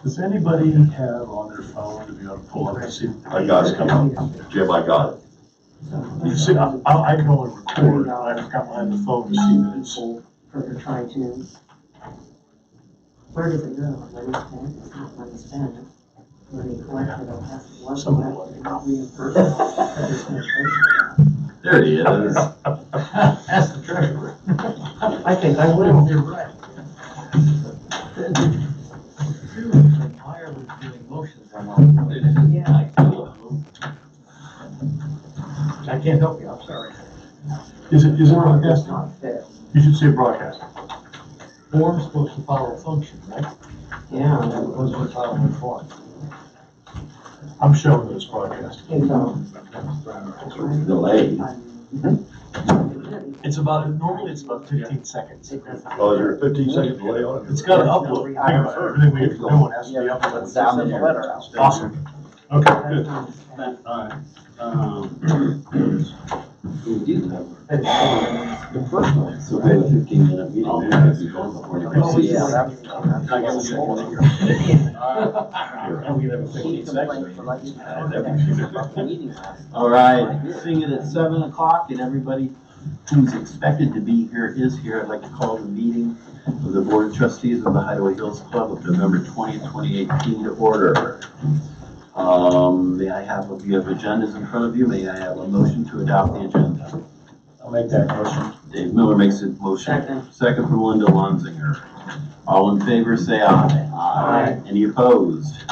Does anybody have on their phone to be able to pull up and see? I got it, come on. Jim, I got it. You see, I can only record, I've got mine on the phone to see that it's. For trying to. Where does it go? Money spent, it's not money spent. Money collected, it has to work. Somebody Collected, not reimbursed. There's no place for that. There he is. Ask the treasurer. I think I will. You're right. Ireland's doing motions on all. Yeah. I can't help you, I'm sorry. Is it It's broadcasting? not fit. You should say broadcasting. Form's supposed to follow function, right? Yeah. As opposed to following form. I'm showing that it's broadcasting. It's, Delayed. It's normally it's about 15 seconds. Oh, is there a 15-second delay on it? It's got an upload. Everything we do has to be uploaded. Down in the letter out. Awesome. Okay, good. Alright. The first one. So we have a 15-minute meeting. Oh, Because we go before you Oh, see yeah, it. that's. And we can have a 15 seconds. All right, seeing it at 7 o'clock and everybody who's expected to be here is here, I'd like to call the meeting of the Board of Trustees of the Hideaway Hills Club of November 20th, 2018 to order. May I have, if you have agendas in front of you, may I have a motion to adopt the agenda? I'll make that motion. Dave Miller makes a motion. Second from Linda Lonzinger. All in favor, say aye. Aye. Any opposed?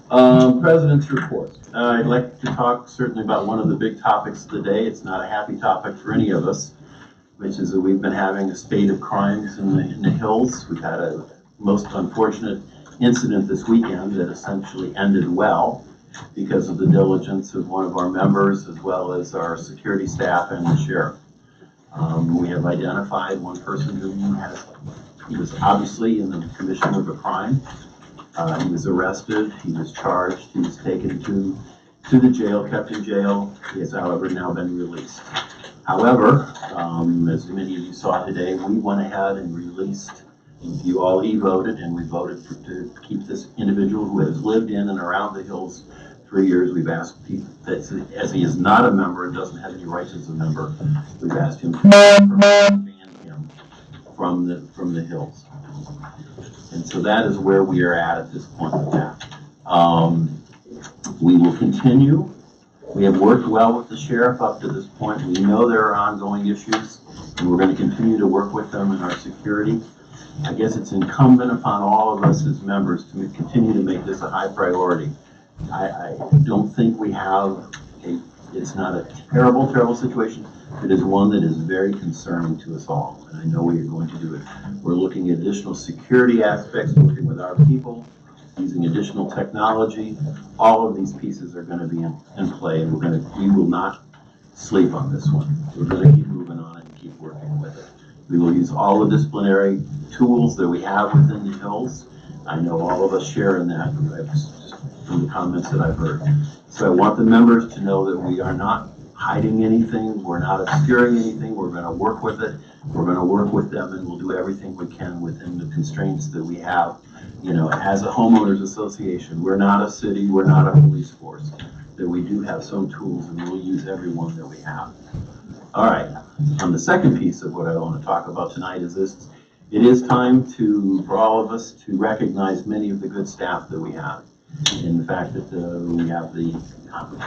President's report. I'd like to talk certainly about one of the big topics of the day. It's not a happy topic for any of us, which is that we've been having a spate of crimes in the hills. We've had a most unfortunate incident this weekend that essentially ended well because of the diligence of one of our members as well as our security staff and the sheriff. We have identified one person who he was obviously in the commission of a crime. He was arrested, he was charged, he was taken to the jail, kept in jail. He has, however, now been released. However, as many of you saw today, we went ahead and released, you all e-voted, and we voted to keep this individual who has lived in and around the hills for years. We've asked people, that, as he is not a member and doesn't have any rights as a member, we've asked him to ban him from the hills. And so that is where we are at this point with that. We will continue. We have worked well with the sheriff up to this point. We know there are ongoing issues, and we're going to continue to work with them in our security. I guess it's incumbent upon all of us as members to continue to make this a high priority. I don't think we have it's not a terrible, terrible situation. It is one that is very concerning to us all, and I know we are going to do it. We're looking at additional security aspects, working with our people, using additional technology. All of these pieces are going to be in play, and we will not sleep on this one. We're going to keep moving on and keep working with it. We will use all the disciplinary tools that we have within the hills. I know all of us share in that from the comments that I've heard. So I want the members to know that we are not hiding anything, we're not obscuring anything, we're going to work with it, we're going to work with them, and we'll do everything we can within the constraints that we have. You know, as a homeowners association, we're not a city, we're not a police force, that we do have some tools and we'll use every one that we have. All right, on the second piece of what I want to talk about tonight is this. It is time for all of us to recognize many of the good staff that we have. In the fact that we have the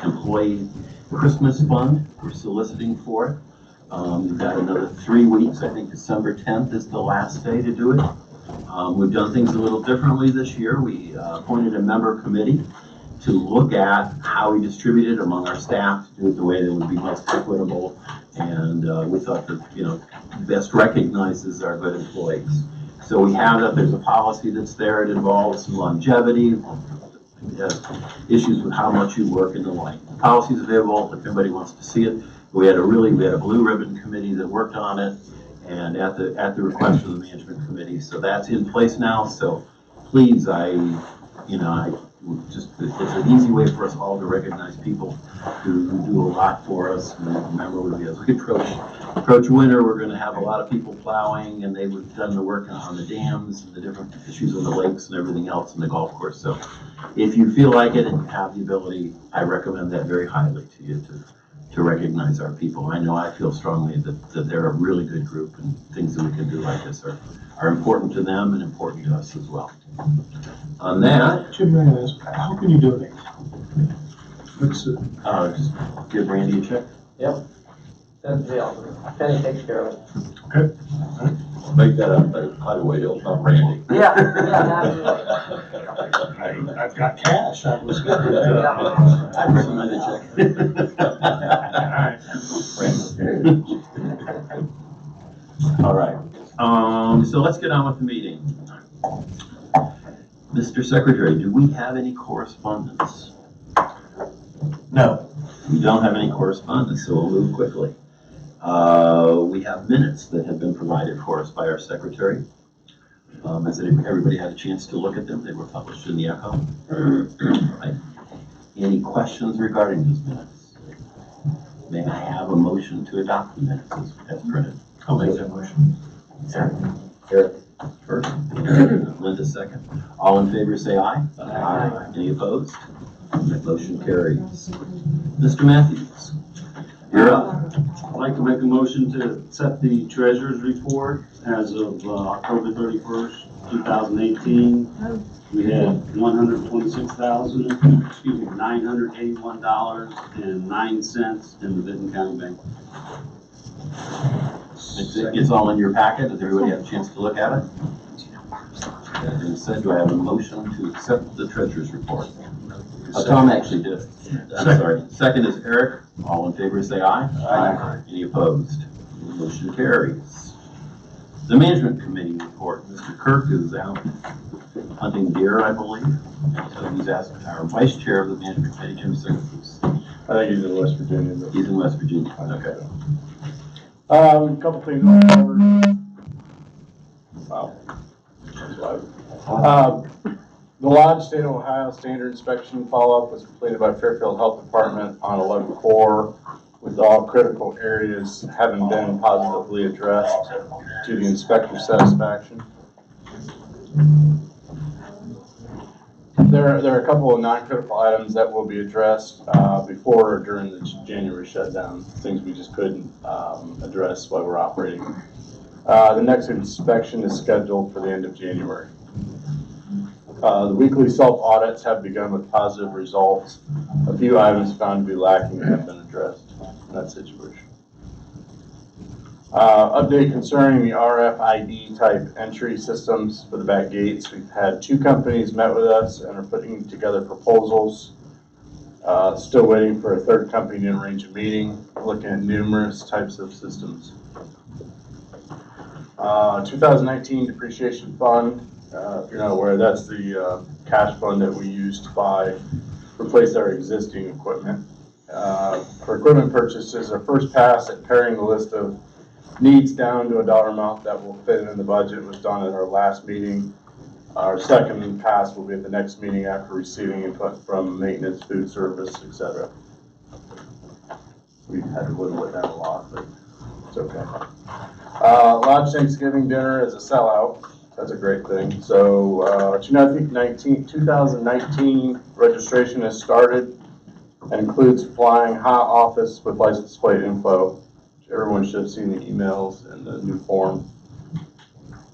employee Christmas fund, we're soliciting for it. We've got another 3 weeks. I think December 10th is the last day to do it. We've done things a little differently this year. We appointed a member committee to look at how we distribute it among our staff, to do it the way that would be most equitable. And we thought that, you know, best recognizes our good employees. So we have that. There's a policy that's there. It involves some longevity, issues with how much you work and the like. The policy is available if anybody wants to see it. We had a blue ribbon committee that worked on it, and at the request of the management committee. So that's in place now. So please, I Just, it's an easy way for us all to recognize people who do a lot for us. And remember, as we approach winter, we're gonna have a lot of people plowing, and they've done the work on the dams and the different issues on the lakes and everything else in the golf course. So if you feel like it and you have the ability, I recommend that very highly to you to recognize our people. I know I feel strongly that they're a really good group, and things that we can do like this are important to them and important to us as well. On that, Jim, may I ask, how can you donate? What's it? just give Randy a check. That's the deal. Penny takes care of it. Make that up, but highway, it'll come Randy. Yeah, I've got cash, I was good. I recommend a check. All right, so let's get on with the meeting. Mr. Secretary, do we have any correspondence? No. We don't have any correspondence, so we'll move quickly. We have minutes that have been provided for us by our secretary. Has everybody had a chance to look at them? They were published in the Echo. Right. Any questions regarding these minutes? May I have a motion to adopt the minutes as printed? I'll make that motion. Eric first, Linda second. All in favor say aye. Aye. Any opposed? That motion carries. Mr. Matthews, you're up. I'd like to make a motion to accept the treasurer's report as of October 31st, 2018. We had $981.09 in the Benton County Bank. It's all in your packet. Does everybody have a chance to look at it? That being said, do I have a motion to accept the treasurer's report? Tom actually did. I'm sorry. Second is Eric. All in favor say aye. Aye. Any opposed? Motion carries. The management committee report. Mr. Kirk is out hunting deer, I believe. So he's asked our vice chair of the management committee, Jim Singleton. I think he's in West Virginia. But He's in West Virginia. Okay. a couple things on covered. Wow. The Lodge State of Ohio standard inspection follow-up was completed by Fairfield Health Department on 11/4, with all critical areas having been positively addressed to the inspector's satisfaction. There are a couple of non-critical items that will be addressed before or during the January shutdown, things we just couldn't address while we're operating. The next inspection is scheduled for the end of January. The weekly self-audits have begun with positive results. A few items found to be lacking have been addressed in that situation. Update concerning the RFID type entry systems for the back gates. We've had 2 companies met with us and are putting together proposals. Still waiting for a 3rd company to arrange a meeting, looking at numerous types of systems. 2019 depreciation fund. If you're not aware, that's the cash fund that we use to replace our existing equipment. For equipment purchases, our first pass at paring the list of needs down to a dollar amount that will fit in the budget was done at our last meeting. Our second pass will be at the next meeting after receiving input from maintenance, food service, etc. We had to whittle it down a lot, but it's okay. Lodge Thanksgiving dinner is a sellout. That's a great thing. So 2019 registration has started and includes flying hot office with license plate info. Everyone should have seen the emails and the new form.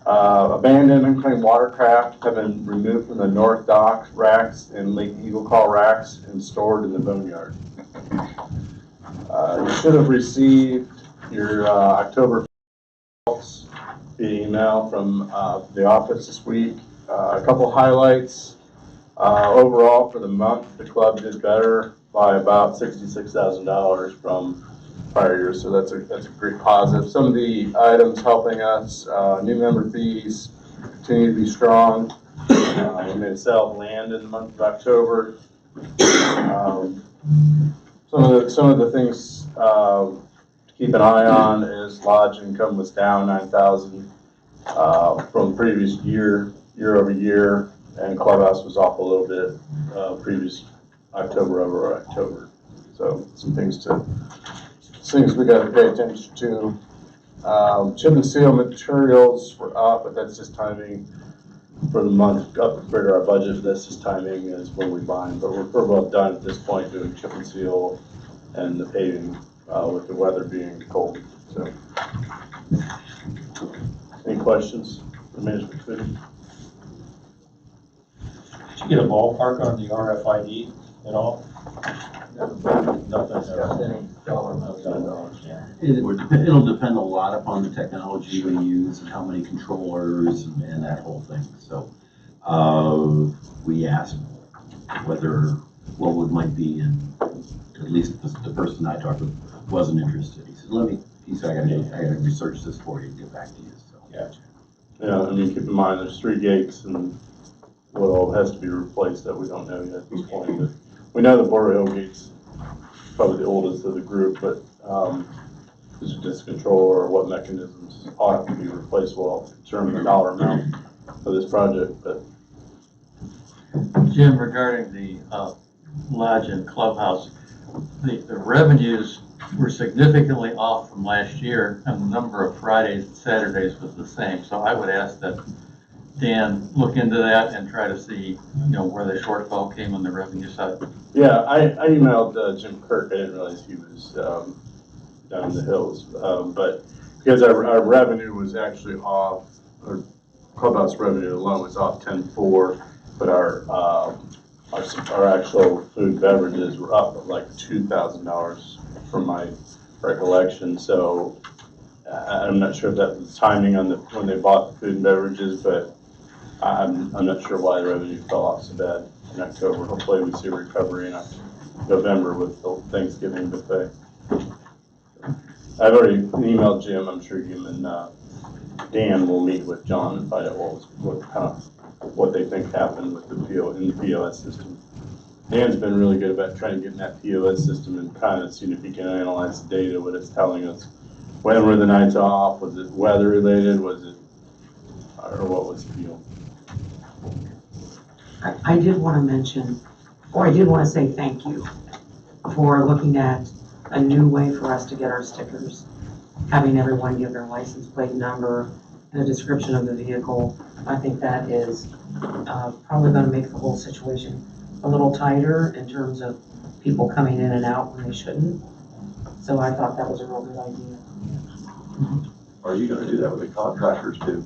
Abandoned and unclaimed watercraft have been removed from the North Dock racks and Lake Eagle Call racks and stored in the boneyard. You should have received your October via email from the office this week. A couple highlights. Overall for the month, the club did better by about $66,000 from prior years, so that's a great positive. Some of the items helping us, new member fees continue to be strong. We made a sale of land in the month of October. Some of the things to keep an eye on is lodge income was down $9,000 from previous year over year. And clubhouse was off a little bit, previous October over October. So some things we gotta pay attention to. Chip and seal materials were up, but that's just timing for the month, up compared to our budget. That's just timing is when we buy them, but we're pretty well done at this point doing chip and seal and the paving, with the weather being cold, so. Any questions for management committee? Did you get a ballpark on the RFID at all? Nothing. Discussed any dollar amounts. It'll depend a lot upon the technology we use and how many controllers and that whole thing. So, we asked what might be, and at least the person I talked with wasn't interested. He said, I gotta research this for you and get back to you, so. Gotcha. Yeah, I mean, keep in mind, there's 3 gates and what all has to be replaced that we don't know yet at this point. But we know the Border Hill gate's probably the oldest of the group, but is it just control or what mechanisms ought to be replaced? Well, determine the dollar amount of this project, but Jim, regarding the lodge and clubhouse, the revenues were significantly off from last year, and the number of Fridays and Saturdays was the same. So I would ask that Dan look into that and try to see, where the shortfall came on the revenue side. yeah, I emailed Jim Kirk. I didn't realize he was down in the hills, but because our revenue was actually off, or clubhouse revenue alone was off 10.4, but our actual food and beverages were up like $2,000 from my recollection. So I'm not sure if that was timing on when they bought the food and beverages, but I'm not sure why the revenue fell off so bad in October. Hopefully we see a recovery in November with the Thanksgiving buffet. I've already emailed Jim. I'm sure Jim and Dan will meet with John and find out what they think happened with the POS system. Dan's been really good about trying to get in that POS system and kind of seeing if he can analyze the data, what it's telling us. When were the nights off? Was it weather related? Or what was the deal? I did want to mention, or I did want to say thank you for looking at a new way for us to get our stickers. Having everyone give their license plate number and a description of the vehicle. I think that is probably going to make the whole situation a little tighter in terms of people coming in and out when they shouldn't. So I thought that was a real good idea. Are you gonna do that with the contractors too?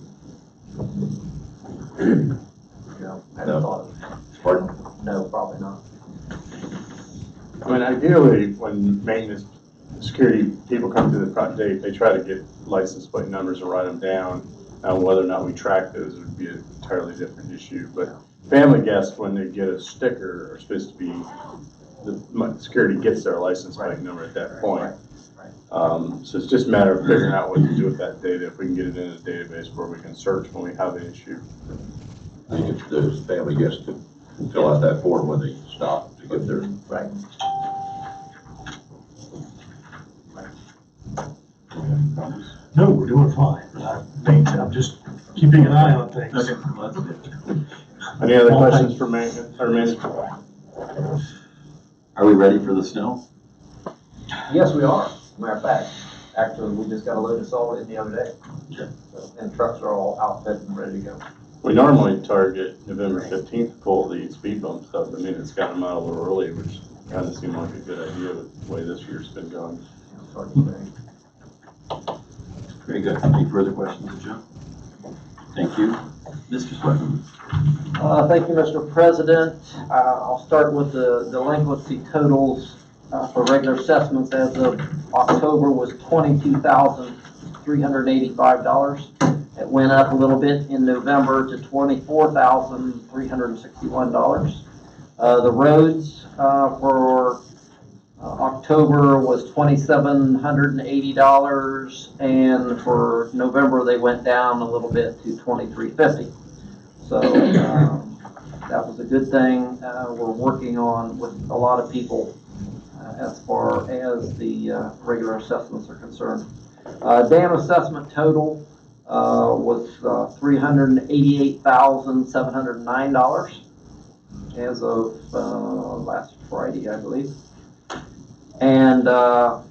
No, I haven't thought of it. Pardon? No, probably not. I mean, ideally, when maintenance security people come through the front gate, they try to get license plate numbers and write them down. Now, whether or not we track those would be an entirely different issue. But family guests, when they get a sticker, are supposed to be, the security gets their license plate number at that point. So it's just a matter of figuring out what to do with that data, if we can get it in a database where we can search when we have an issue. I think if those family guests could fill out that form when they stop to get their. Right. No, we're doing fine. I'm just keeping an eye on things. Okay, well, that's good. Any other questions for management? Are we ready for the snow? Yes, we are. Matter of fact, actually, we just got a load of salt in the other day. Okay. So, and trucks are all outfitted and ready to go. We normally target November 15th to pull the speed bump stuff. I mean, it's gotten them out a little early, which kind of seemed like a good idea with the way this year's been going. It's hard to say. Very good. Any further questions of Joe? Thank you. Mr. Sweatman. Thank you, Mr. President. I'll start with the delinquency totals for regular assessments as of October was $22,385. It went up a little bit in November to $24,361. The roads for October was $2,780, and for November they went down a little bit to $2,350. So that was a good thing. We're working on with a lot of people as far as the regular assessments are concerned. Dam assessment total was $388,709 as of last Friday, I believe. And a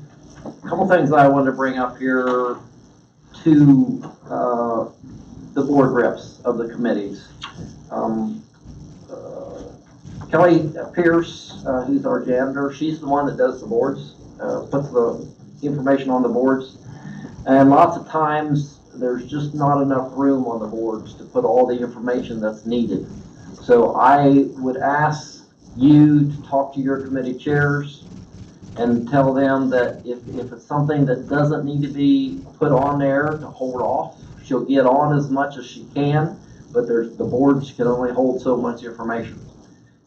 couple things that I wanted to bring up here to the board reps of the committees. Kelly Pierce, who's our janitor, she's the one that does the boards, puts the information on the boards. And lots of times, there's just not enough room on the boards to put all the information that's needed. So I would ask you to talk to your committee chairs and tell them that if it's something that doesn't need to be put on there, to hold off. She'll get on as much as she can, but the boards can only hold so much information.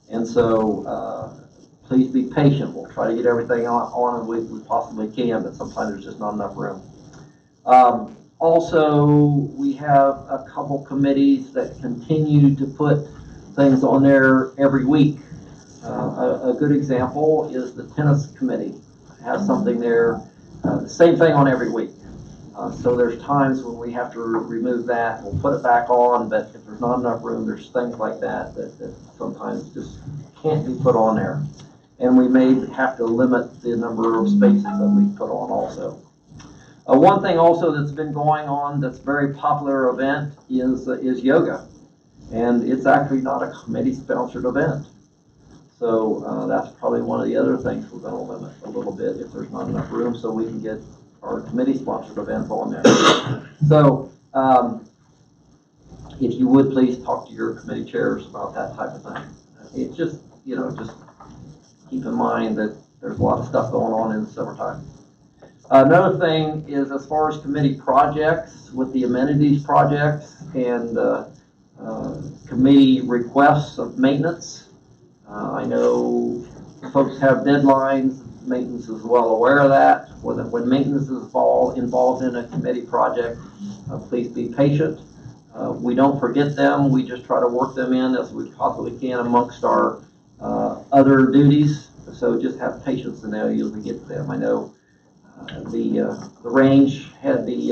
And so, please be patient. We'll try to get everything on as we possibly can, but sometimes there's just not enough room. Also, we have a couple committees that continue to put things on there every week. A good example is the tennis committee. Has something there, the same thing on every week. So there's times when we have to remove that, we'll put it back on, but if there's not enough room, there's things like that sometimes just can't be put on there. And we may have to limit the number of spaces that we put on also. One thing also that's been going on that's a very popular event is yoga. And it's actually not a committee-sponsored event. So that's probably one of the other things we're going to limit a little bit if there's not enough room, so we can get our committee-sponsored events on there. So if you would please talk to your committee chairs about that type of thing. It's just, just keep in mind that there's a lot of stuff going on in the summertime. Another thing is as far as committee projects with the amenities projects and committee requests of maintenance. I know folks have deadlines. Maintenance is well aware of that. When maintenance is involved in a committee project, please be patient. We don't forget them. We just try to work them in as we possibly can amongst our other duties. So just have patience and they'll usually get to them. I know the range had the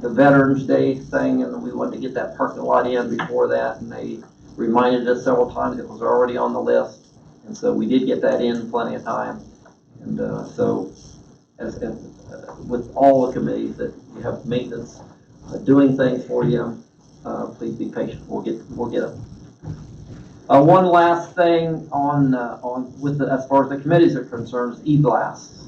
Veterans Day thing, and we wanted to get that parking lot in before that, and they reminded us several times it was already on the list, and so we did get that in plenty of time. And so, as with all the committees that you have maintenance doing things for you, please be patient. We'll get them. One last thing as far as the committees are concerned is e-blasts.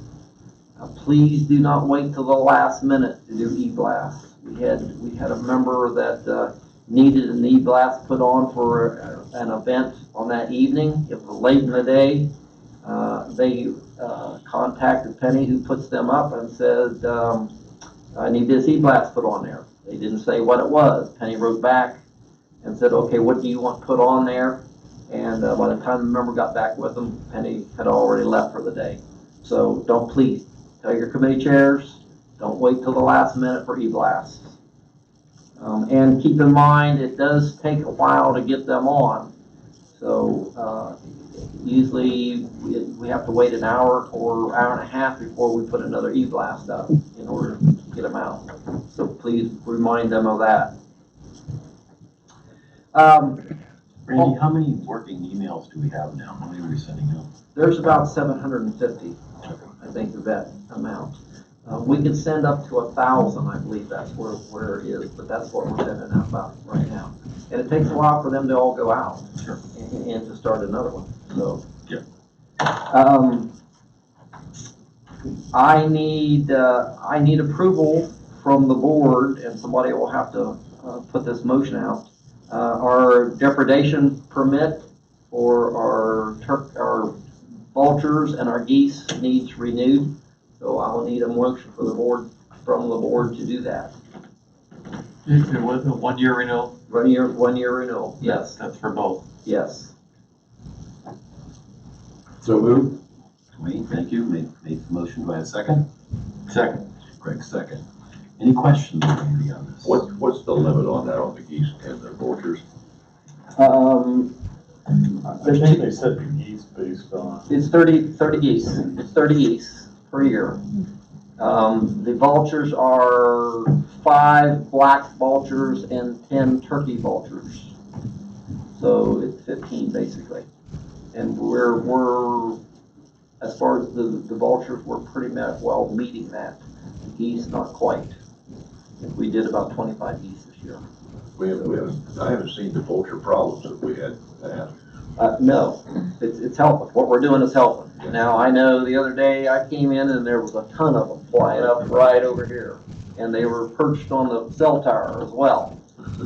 Please do not wait till the last minute to do e-blasts. We had a member that needed an e-blast put on for an event on that evening. It was late in the day. They contacted Penny, who puts them up, and said, I need this e-blast put on there. They didn't say what it was. Penny wrote back and said, okay, what do you want put on there? And by the time the member got back with them, Penny had already left for the day. So please tell your committee chairs, don't wait till the last minute for e-blasts. And keep in mind, it does take a while to get them on. So usually we have to wait an hour or hour and a half before we put another e-blast up in order to get them out. So please remind them of that. Randy, how many working emails do we have now? How many are we sending out? There's about 750, I think, of that amount. We could send up to 1,000, I believe that's where it is, but that's what we're sending out about right now. And it takes a while for them to all go out. Sure. And to start another one. So, yeah. I need approval from the board, and somebody will have to put this motion out. Our depredation permit for our vultures and our geese needs renewed. So I will need a motion from the board to do that. It was a 1-year renewal? 1 year renewal, yes. That's for both. Yes. So moved. Wayne, thank you. Made the motion. Do I have a second? Second. Greg, second. Any questions, Randy, on this? What's the limit on that on the geese and the vultures? I think they said the geese based on. It's 30 geese. It's 30 geese per year. The vultures are 5 black vultures and 10 turkey vultures. So it's 15 basically. And we're as far as the vultures, we're pretty much well meeting that. The geese, not quite. We did about 25 geese this year. I haven't seen the vulture problems that we had in the past. No, it's helping. What we're doing is helping. Now, I know the other day I came in and there was a ton of them flying up right over here. And they were perched on the cell tower as well.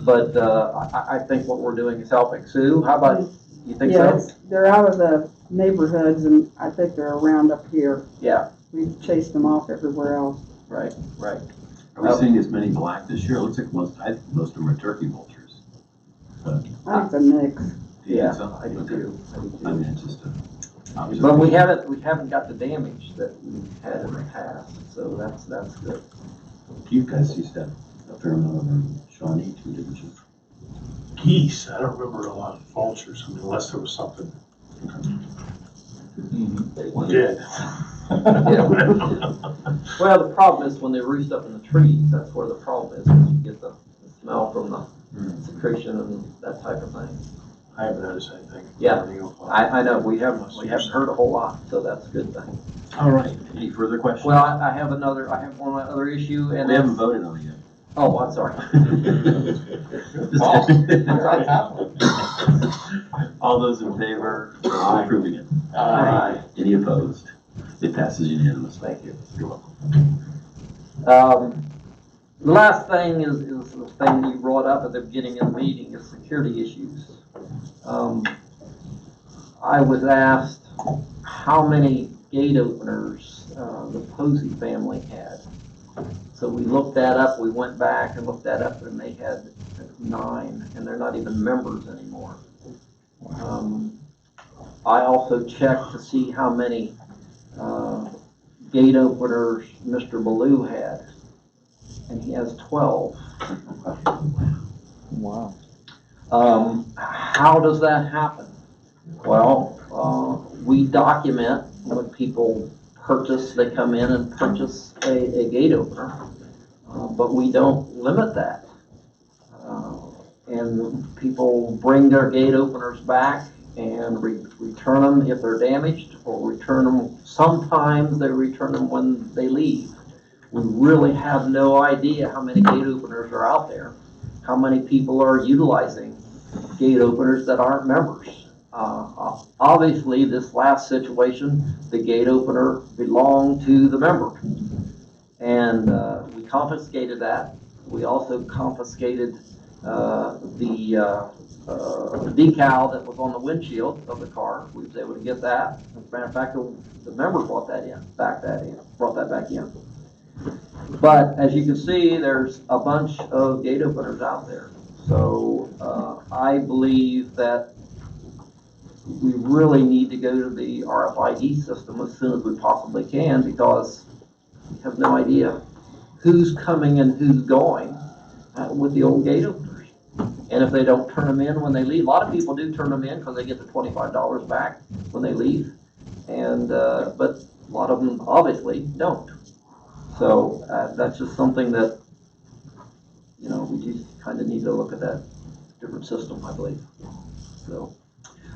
But I think what we're doing is helping. Sue, how about you think Yeah, so? they're out of the neighborhoods and I think they're around up here. Yeah, We've chased them off everywhere else. right. Are we seeing as many black this year? It looks like I think most of them are turkey vultures. I think it's a mix. Do you Yeah, think so? I do Okay. too. I mean, it's just But we haven't got the damage that we had in the past, so that's good. You guys used to have a fair amount of them, Shawnee, too, didn't you? Geese, I don't remember a lot of vultures, I mean, unless there was something dead. Well, the problem is when they roost up in the trees, that's where the problem is, because you get the smell from the secretion and that type of thing. I haven't noticed anything. Yeah. I know, we haven't heard a whole lot, so that's a good thing. All right. Any further questions? Well, I have one other issue, and We haven't that's, voted on it yet. oh, I'm sorry. All those in favor of approving it? Aye. Any opposed? It passes unanimously. Thank you. You're welcome. The last thing is the thing you brought up at the beginning of the meeting, is security issues. I was asked how many gate openers the Posey family had. So we looked that up, we went back and looked that up, and they had 9, and they're not even members anymore. I also checked to see how many gate openers Mr. Ballou had, and he has 12. Wow. How does that happen? Well, we document when people purchase, they come in and purchase a gate opener, but we don't limit that. And people bring their gate openers back and return them if they're damaged, or return them, sometimes they return them when they leave. We really have no idea how many gate openers are out there, how many people are utilizing gate openers that aren't members. Obviously, this last situation, the gate opener belonged to the member. And we confiscated that. We also confiscated the decal that was on the windshield of the car. We was able to get that. As a matter of fact, the member brought that back in. But as you can see, there's a bunch of gate openers out there. So I believe that we really need to go to the RFID system as soon as we possibly can, because we have no idea who's coming and who's going with the old gate openers. And if they don't turn them in when they leave, a lot of people do turn them in because they get the $25 back when they leave. And but a lot of them obviously don't. So that's just something that, you know, we just kind of need to look at that different system, I believe. So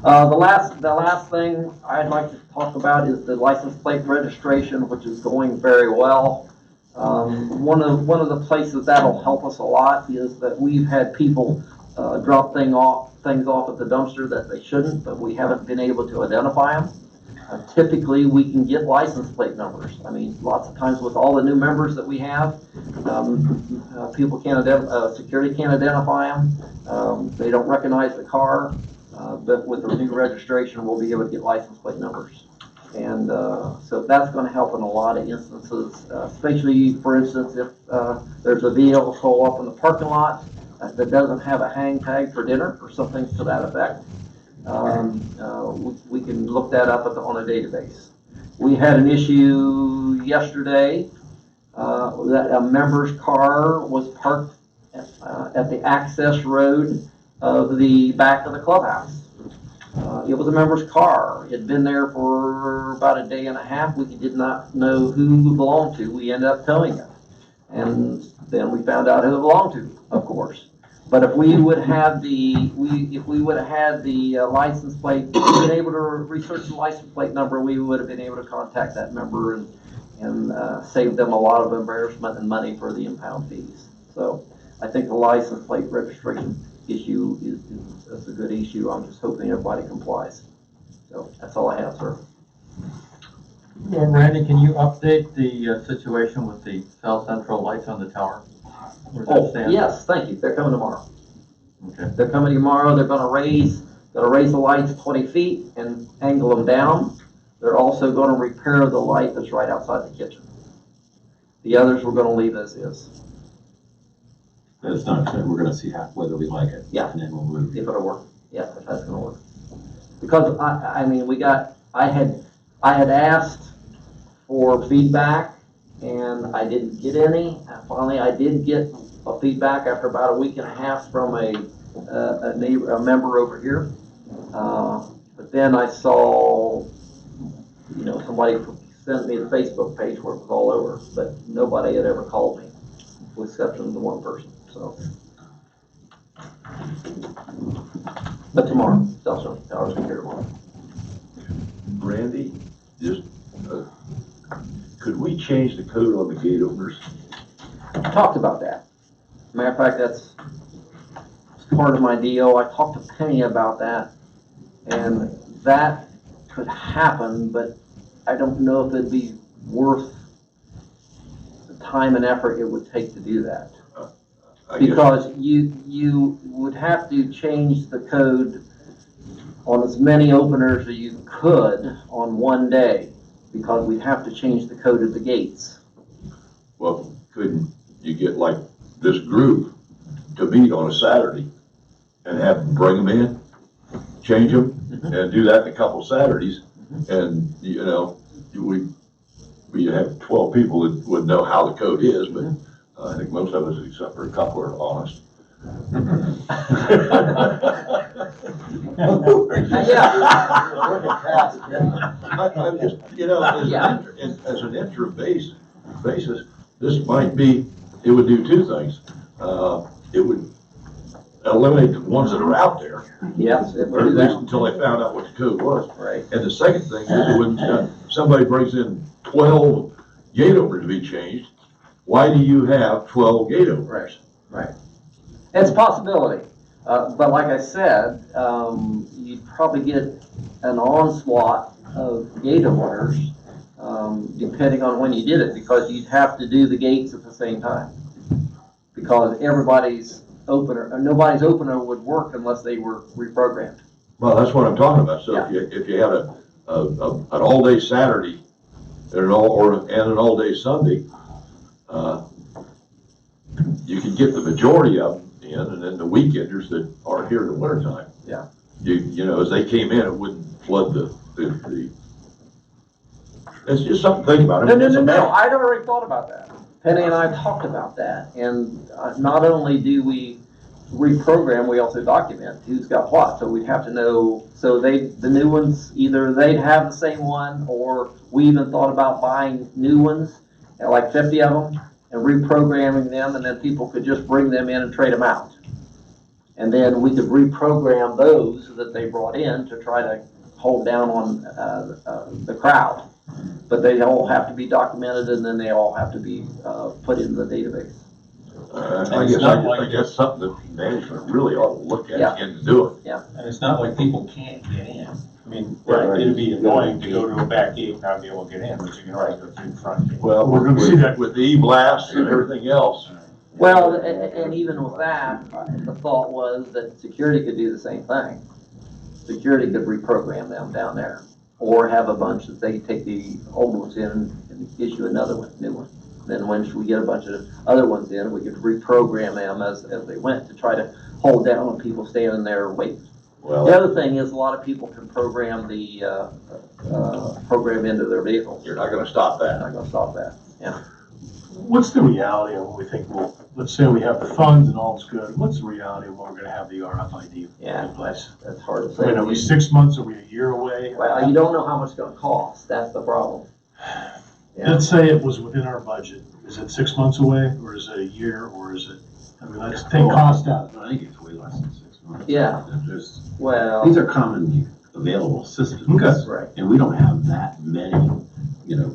the last thing I'd like to talk about is the license plate registration, which is going very well. One of the places that'll help us a lot is that we've had people drop things off at the dumpster that they shouldn't, but we haven't been able to identify them. Typically, we can get license plate numbers. I mean, lots of times with all the new members that we have, people can't security can't identify them. They don't recognize the car, but with the new registration, we'll be able to get license plate numbers. And so that's going to help in a lot of instances, especially, for instance, if there's a vehicle up in the parking lot that doesn't have a hang tag for dinner or something to that effect. We can look that up on a database. We had an issue yesterday that a member's car was parked at the access road of the back of the clubhouse. It was a member's car. It had been there for about a day and a half. We did not know who it belonged to. We ended up towing it. And then we found out who it belonged to, of course. But if we would have if we would have had the license plate, been able to research the license plate number, we would have been able to contact that member and save them a lot of embarrassment and money for the impound fees. So I think the license plate registration issue is a good issue. I'm just hoping everybody complies. So that's all I have, sir. Well, Randy, can you update the situation with the South Central lights on the tower? Where that Oh, stands? yes, thank you. They're coming tomorrow. Okay. They're coming tomorrow. They're gonna raise the lights 20 feet and angle them down. They're also gonna repair the light that's right outside the kitchen. The others we're gonna leave as is, That's not, we're gonna see whether we like it. Yeah. And then we'll move. if it'll work. Yeah, if that's gonna work. Because I mean, I had asked for feedback and I didn't get any. Finally, I did get a feedback after about a week and a half from a neighbor, a member over here. But then I saw, somebody sent me the Facebook page where it was all over, but nobody had ever called me, with the exception of the one person, so. But tomorrow, South Central Tower's here tomorrow. Randy, just, could we change the code on the gate openers? I talked about that. Matter of fact, that's part of my deal. I talked to Penny about that, and that could happen, but I don't know if it'd be worth the time and effort it would take to do that. I guess- Because you would have to change the code on as many openers as you could on one day, because we'd have to change the code at the gates. Well, couldn't you get like this group to meet on a Saturday and have them bring them in, change them, and do that in a couple Saturdays? And, we have 12 people that would know how the code is, but I think most of us, except for a couple, are honest. I'm just, as an interim basis, this might be, it would do two things. It would eliminate the ones that are out there, Yes, it or would at do least that. until they found out what the code was. Right. And the second thing is, it wouldn't, if somebody brings in 12 gate openers to be changed, why do you have 12 gate openers? Right. It's a possibility, but like I said, you'd probably get an onslaught of gate openers, depending on when you did it, because you'd have to do the gates at the same time. Because nobody's opener would work unless they were reprogrammed. Well, that's what I'm talking about. So if you had an all-day Saturday and an all-day Sunday, you could get the majority of them in, and then the weekenders that are here in the wintertime. Yeah. As they came in, it wouldn't flood the it's just something to think about. No, I'd already thought about that. Penny and I talked about that, and not only do we reprogram, we also document who's got what, so we'd have to know, so the new ones, either they'd have the same one, or we even thought about buying new ones, like 50 of them, and reprogramming them, and then people could just bring them in and trade them out. And then we could reprogram those that they brought in to try to hold down on the crowd. But they all have to be documented, and then they all have to be put in the database. I guess something that management really ought to look at and do it. And it's not like people can't get in. I mean, Right. it'd be annoying to go to a back gate and not be able to get in, but you can always go through the front gate. Well, We're gonna see that. with the e-blast and everything else. Well, and even with that, the thought was that security could do the same thing. Security could reprogram them down there, or have a bunch that they take the old ones in and issue another one, new one. Then once we get a bunch of other ones in, we could reprogram them as they went to try to hold down on people standing there waiting. Well, The other thing is, a lot of people can program the, program into their vehicles. you're not gonna stop I'm that. not gonna stop that. What's the reality of what we think we'll, let's say we have the funds and all's good, what's the reality of when we're gonna have the RFID Yeah. in place? That's hard to I say. mean, are we 6 months, are we a year away? Well, you don't know how much it's gonna cost, that's the problem. Yeah. Let's say it was within our budget, is it 6 months away, or is it a year, or is it, I mean, let's take cost out. I think it's way less than 6 months. Yeah. There's, Well, these are commonly available systems. Okay. right, And we don't have that many,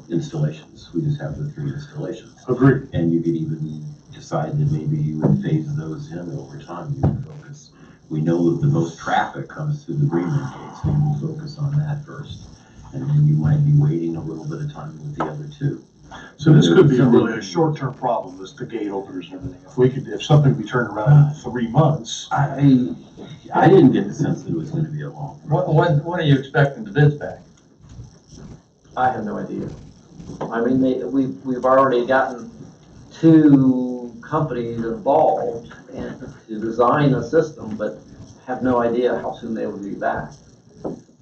installations. We just have the 3 installations. Agreed. And you could even decide that maybe you would phase those in over time. You would focus. We know that the most traffic comes through the Greenland gate, so you will focus on that first. And then you might be waiting a little bit of time with the other 2. So this could be really a short-term problem, is the gate openers and everything. If we could, if something be turned around in 3 months. I didn't get the sense that it was going to be a long. When are you expecting the bids back? I have no idea. I mean, we've already gotten 2 companies involved to design a system, but have no idea how soon they will be back.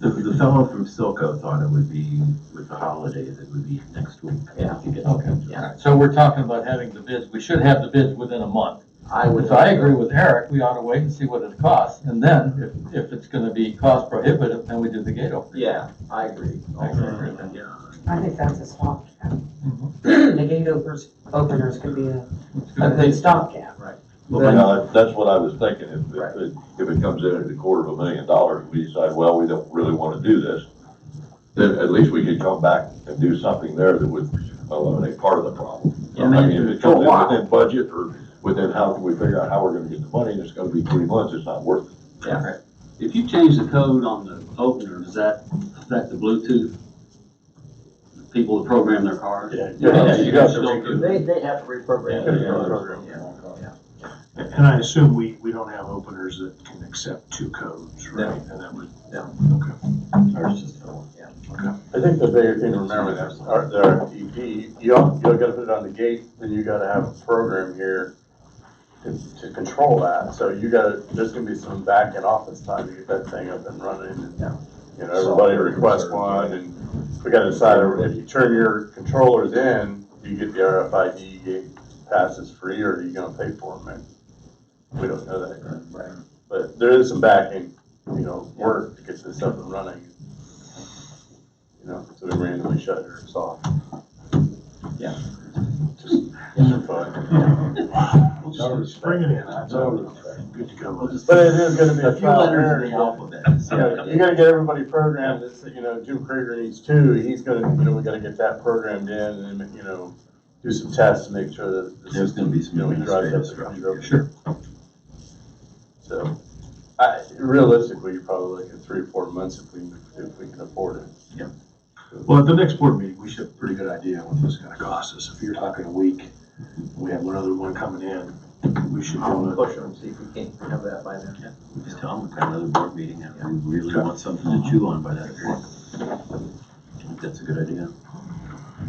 The fellow from Silco thought it would be with the holidays, it would be next week. Yeah. To get Okay. Yeah. So we're talking about having the bids, we should have the bids within a month. I would. If I agree with Eric, we ought to wait and see what it costs, and then if it's gonna be cost prohibitive, then we do the gate opening. Yeah, I agree. I agree with that. Yeah. I think that's a stopgap. Mhm. The gate openers could be a good stopgap. Well, that's what I was thinking, Right. if it comes in at $250,000, we decide, well, we don't really wanna do this, then at least we could come back and do something there that would eliminate part of the problem. Yeah, I mean, if it comes for a in while. within budget, or within how can we figure out how we're gonna get the money, and it's gonna be 3 months, it's not worth it. Yeah. If you change the code on the opener, does that affect the Bluetooth? People that program their cars? Yeah, you got to They have to reprogram. Yeah. And I assume we don't have openers that can accept 2 codes, right? And that would, okay. Ours just don't. I think the bigger thing to remember is, the RFEP, you gotta put it on the gate, then you gotta have a program here to control that. So there's gonna be some back end office time to get that thing up and running, and, everybody requests one, and we gotta decide, if you turn your controllers in, do you get the RFID gate passes free, or are you gonna pay for them, man? We don't know that yet. Right. But there is some backing, work to get this up and running. So we randomly shut yours off. Yeah. Just for fun. We'll just bring it in. That's all. Good to go with it. But it is gonna be A a few trial and letters error. in the alphabet. So you gotta get everybody programmed, Jim Krieger needs 2, he's gonna, we gotta get that programmed in, and then, do some tests to make sure that the There's gonna be some system, he drives up administrative the structure. Sure. So, realistically, you're probably looking at 3 or 4 months if we can afford it. Well, at the next board meeting, we should have a pretty good idea what this is gonna cost us. If you're talking a week, we have another one coming in, we should I'll do it. push them, see if we can't have that by then. Just tell them we've got another board meeting and we really want something to chew on by that period. I think that's a good idea.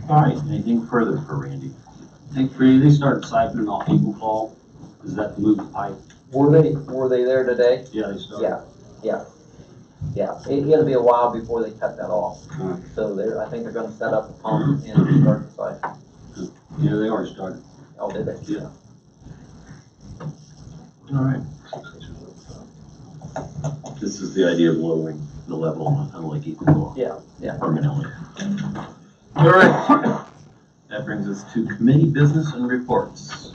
All right, anything further for Randy? I think they started siphoning off Eagle Fall. Is that to move the pipe? Were they there today? Yeah, they started. Yeah. It'll be a while before they cut that off. Right. So I think they're gonna set up a pump and start the cycle. Yeah, they already started. Oh, did they? Yeah. All right. This is the idea of lowering the level on Lake Eagle Fall. Yeah. Permanently. All right. That brings us to committee business and reports.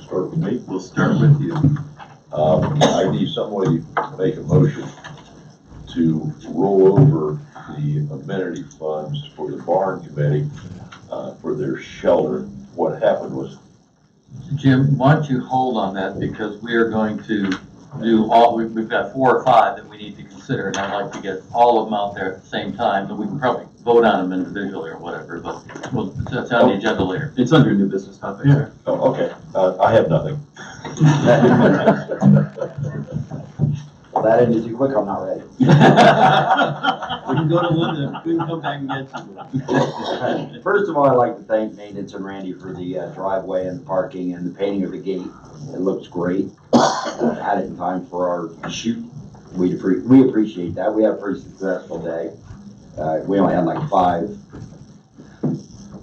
Start with me. We'll start with you. I need somebody to make a motion to roll over the amenity funds for the barn committee, for their shelter. What happened was, Jim, why don't you hold on that, because we are going to do we've got 4 or 5 that we need to consider, and I'd like to get all of them out there at the same time, and we can probably vote on them individually or whatever, but that's on the agenda later. It's under new business topics. Yeah. oh, okay, I have nothing. Well, that ended too quick, I'm not ready. We can go to Linda, we can come back and get you. First of all, I'd like to thank Maintenance and Randy for the driveway and the parking and the painting of the gate. It looks great. Had it in time for our shoot we appreciate that. We had a pretty successful day. We only had like five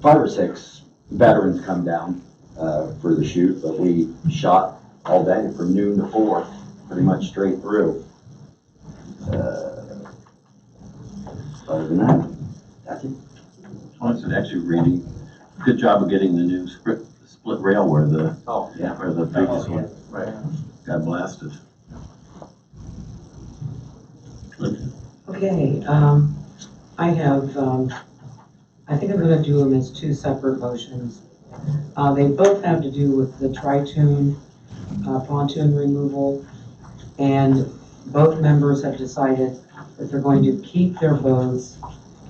or six veterans come down for the shoot, but we shot all day from noon to 4, pretty much straight through. Other than that, that's it. Honestly, actually, Randy, good job of getting the new split rail where the, Yeah. where the previous one Right. got blasted. Okay, I have, I think I'm gonna do them as two separate motions. They both have to do with the tri-tune, pontoon removal, and both members have decided that they're going to keep their boats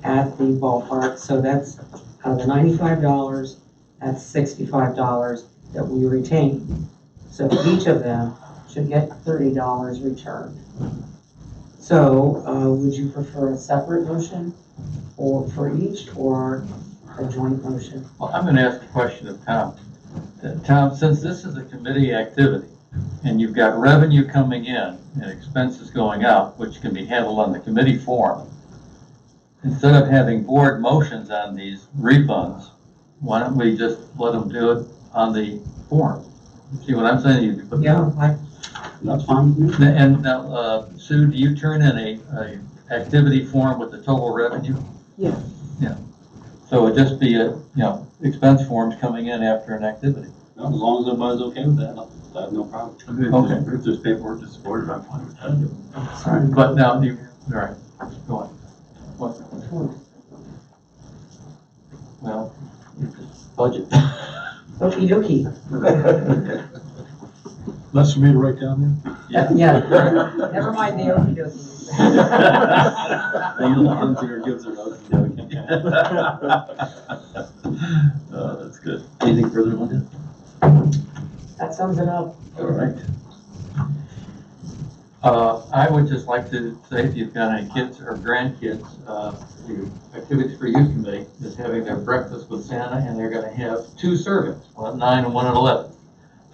at the ballpark, so that's out of the $95, that's $65 that we retain. So each of them should get $30 returned. So, would you prefer a separate motion for each, or a joint motion? Well, I'm gonna ask a question of Tom. Tom, since this is a committee activity, and you've got revenue coming in and expenses going out, which can be handled on the committee form, instead of having board motions on these refunds, why don't we just let them do it on the form? See what I'm saying? You put- Yeah, That's fine with me. And now, Sue, do you turn in a activity form with the total revenue? Yeah. Yeah. So it'd just be expense forms coming in after an activity. As long as everybody's okay with that, I have no problem. Okay. If there's paperwork to support it, I'm fine with that. sorry. But now, all right, go on. What? Well, Budget. Okey dokey. Less for me to write down Yeah, never mind the okey dokey. Then the volunteer gives her notes. That's good. Anything further, Linda? That sums it up. All right. I would just like to say, if you've got any kids or grandkids, the Activities for Youth Committee is having their breakfast with Santa, and they're gonna have 2 servings, one at 9 and one at 11.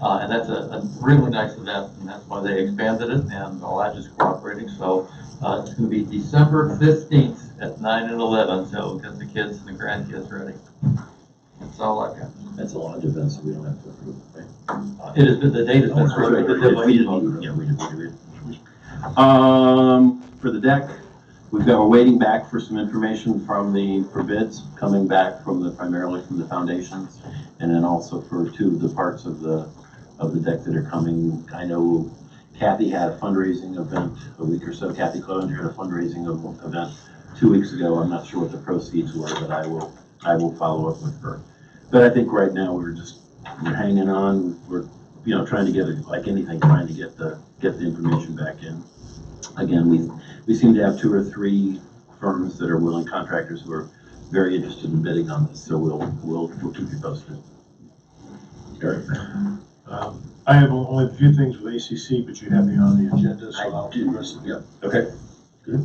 And that's a really nice event, and that's why they expanded it, and the lodge is cooperating, so it's gonna be December 15th at 9 and 11, so get the kids and the grandkids ready. That's all I got. That's a lodge event, so we don't have to approve, right? It is, the date has been approved. For the deck, we're waiting back for some information for bids, coming back primarily from the foundations, and then also for 2 of the parts of the deck that are coming. I know Kathy had a fundraising event a week or so. Kathy Cloninger had a fundraising event 2 weeks ago. I'm not sure what the proceeds were, but I will follow up with her. But I think right now we're hanging on. We're trying to get it, like anything, trying to get the information back in. Again, we seem to have 2 or 3 firms that are willing, contractors who are very interested in bidding on this. So we'll keep you posted. Eric. I have only a few things with ACC, but you have me on the agenda, so I'll do the rest of it. Okay. Good.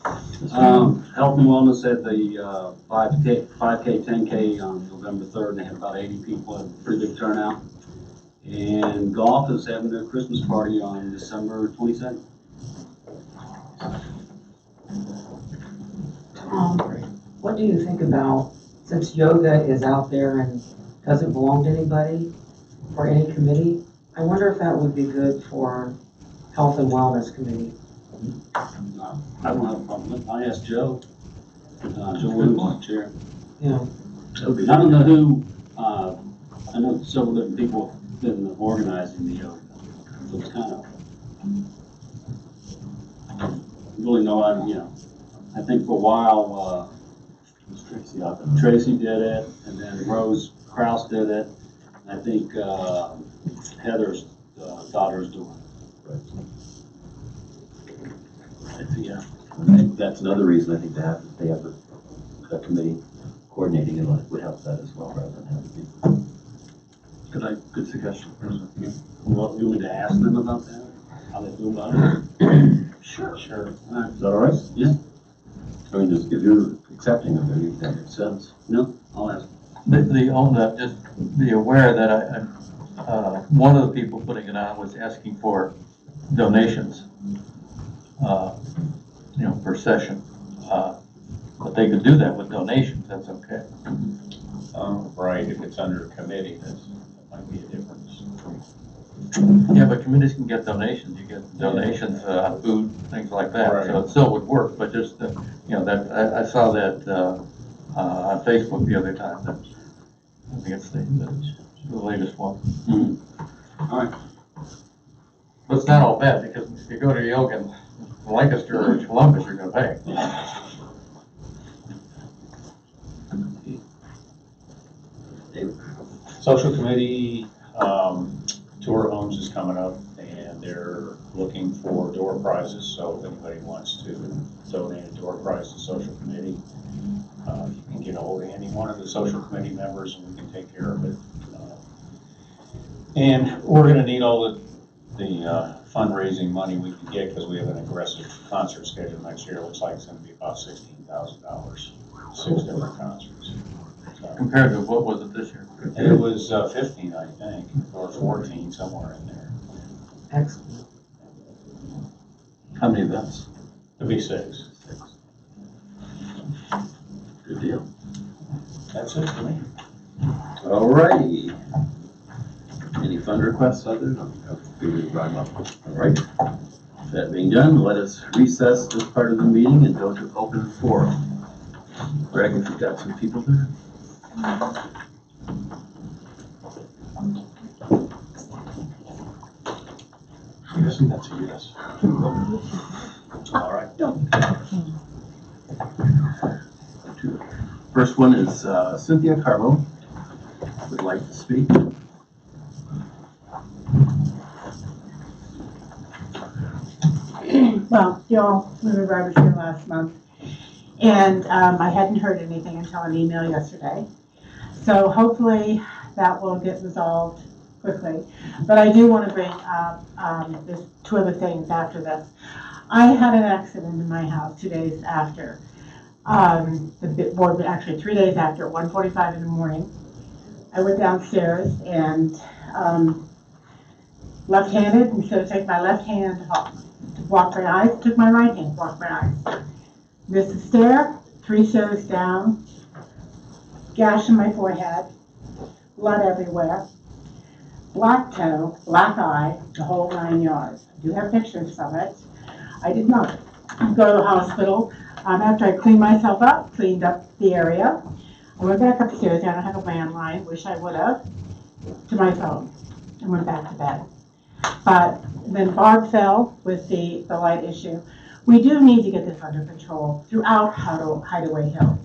Health and wellness at the 5K, 10K on November 3rd. They had about 80 people, had a pretty big turnout. And golf is having their Christmas party on December 22nd. What do you think about, since yoga is out there and doesn't belong to anybody or any committee, I wonder if that would be good for Health and Wellness Committee. No, I don't have a problem with it. I asked Joe. Joe Williams, chair. Yeah. I don't know who, I know several different people have been organizing the yoga. So it's kind of, really no, I think for a while, Tracy did it, and then Rose Kraus did it. And I think Heather's daughter is doing it. Yeah, I think that's another reason I think they have a committee coordinating it would help that as well, rather than having people. Good suggestion. Well, you want me to ask them about that? How they feel about it? Sure. All right. Is that all right? Yeah. I mean, just if you're accepting of it, that makes sense. No, I'll ask. Just be aware that one of the people putting it on was asking for donations. per session. But they could do that with donations, that's okay. Right, if it's under a committee, that might be a difference. Yeah, but committees can get donations, you get donations, food, things like that, so it still would work, but just, that, I saw that, on Facebook the other time, that, I think it's the latest one. All right. But it's not all bad, because if you go to Yogan, Lancaster, or Columbus, you're gonna pay. Social committee, tour homes is coming up and they're looking for door prizes, so if anybody wants to donate a door prize to social committee, you can get a hold of any one of the social committee members and we can take care of it. And we're gonna need all the fundraising money we can get because we have an aggressive concert schedule next year. It looks like it's gonna be about $16,000, 6 different concerts. Compared to what was it this year? It was 15, I think, or 14, somewhere in there. Excellent. How many events? It'll be 6. Good deal. That's it for me. All righty. Any fund requests other? All right. That being done, let us recess this part of the meeting and go to open forum. Greg, if you've got some people there. Yes, and that's a yes. All right. First one is Cynthia Carlo would like to speak. Well, we were Robert here last month, and I hadn't heard anything until an email yesterday. So hopefully that will get resolved quickly. But I do want to bring up there's 2 other things after this. I had an accident in my house 2 days after. Actually 3 days after, 1:45 in the morning. I went downstairs and left-handed, instead of taking my left hand to block my eyes, took my right hand to block my eyes. Missed the stair, 3 stairs down, gash in my forehead, blood everywhere, black toe, black eye, the whole 9 yards. I do have pictures from it. I did not go to the hospital. After I cleaned myself up, cleaned up the area, I went back upstairs. I don't have a landline, wish I would have, to my phone, and went back to bed. But then Barb fell with the light issue. We do need to get this under control throughout Hideaway Hills.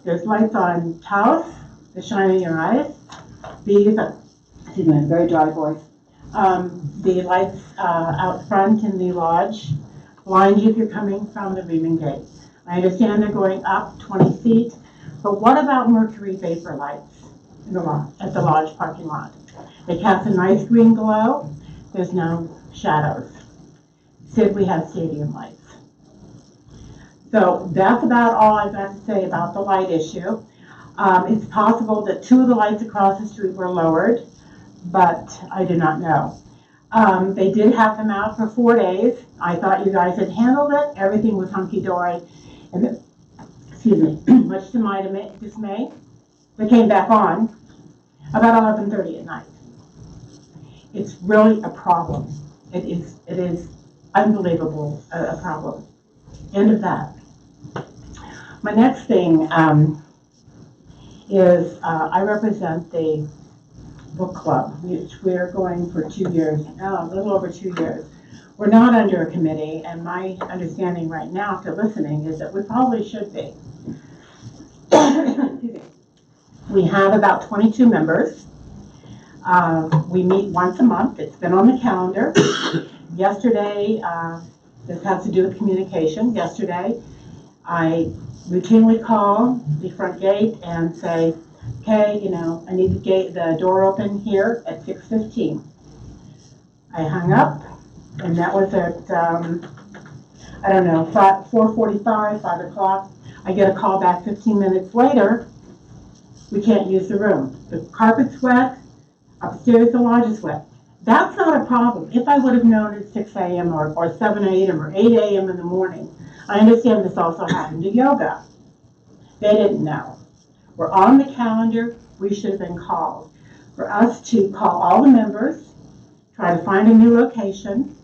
There's lights on Taos that shine in your eyes. Excuse me, very dry voice. The lights out front in the lodge blind you if you're coming from the Reaming Gate. I understand they're going up 20 feet, but what about mercury vapor lights in the at the lodge parking lot? They cast a nice green glow. There's no shadows. Said we have stadium lights. So that's about all I've got to say about the light issue. It's possible that 2 of the lights across the street were lowered, but I do not know. They did have them out for 4 days. I thought you guys had handled it. Everything was hunky-dory. And excuse me, much to my dismay, they came back on about 11:30 at night. It's really a problem. It is unbelievable, a problem. End of that. My next thing is I represent the book club, which we're going for 2 years, a little over 2 years. We're not under a committee, and my understanding right now after listening is that we probably should be. We have about 22 members. We meet once a month. It's been on the calendar. Yesterday, this has to do with communication. Yesterday, I routinely call the front gate and say, okay, I need the door open here at 6:15. I hung up, and that was at, 4:45, 5 o'clock. I get a call back 15 minutes later. We can't use the room. The carpet's wet. Upstairs, the lodge is wet. That's not a problem. If I would have known at 6 a.m. or 7 a.m. or 8 a.m. in the morning, I understand this also happened to yoga. They didn't know. We're on the calendar, we should have been called. For us to call all the members, try to find a new location,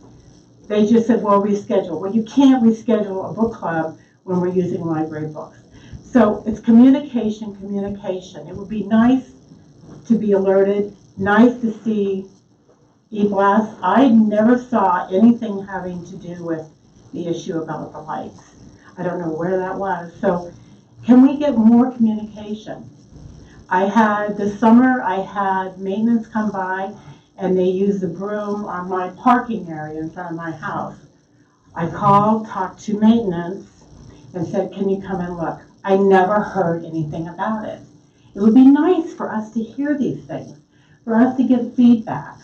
they just said, well, reschedule. Well, you can't reschedule a book club when we're using library books. So it's communication, communication. It would be nice to be alerted, nice to see e-blast. I never saw anything having to do with the issue about the lights. I don't know where that was. So can we get more communication? This summer, I had maintenance come by and they used the broom on my parking area in front of my house. I called, talked to maintenance, and said, can you come and look? I never heard anything about it. It would be nice for us to hear these things, for us to get feedback.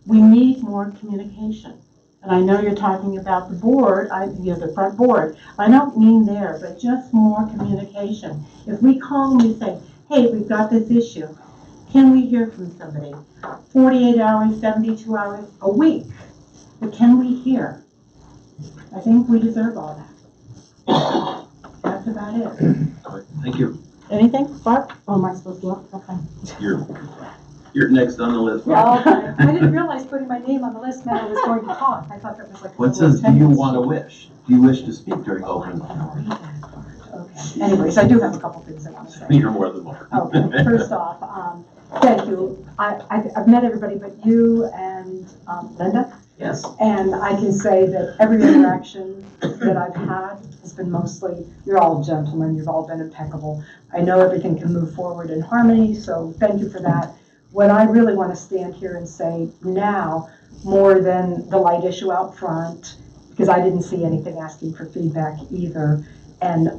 We need more communication. And I know you're talking about the board, the front board. I don't mean there, but just more communication. If we call and we say, hey, we've got this issue, can we hear from somebody? 48 hours, 72 hours, a week. But can we hear? I think we deserve all that. That's about it. Thank you. Anything, Barb? Oh, am I supposed to look? Okay. You're next on the list. Yeah, okay. I didn't realize putting my name on the list meant I was going to talk. I thought that was like. What says, do you want to wish? Do you wish to speak during open? Okay. Anyways, I do have a couple things I want to say. You're more than welcome. Okay, first off, thank you. I've met everybody but you and Linda. Yes. And I can say that every interaction that I've had has been mostly, you're all gentlemen, you've all been impeccable. I know everything can move forward in harmony, so thank you for that. What I really want to stand here and say now, more than the light issue out front, because I didn't see anything asking for feedback either, and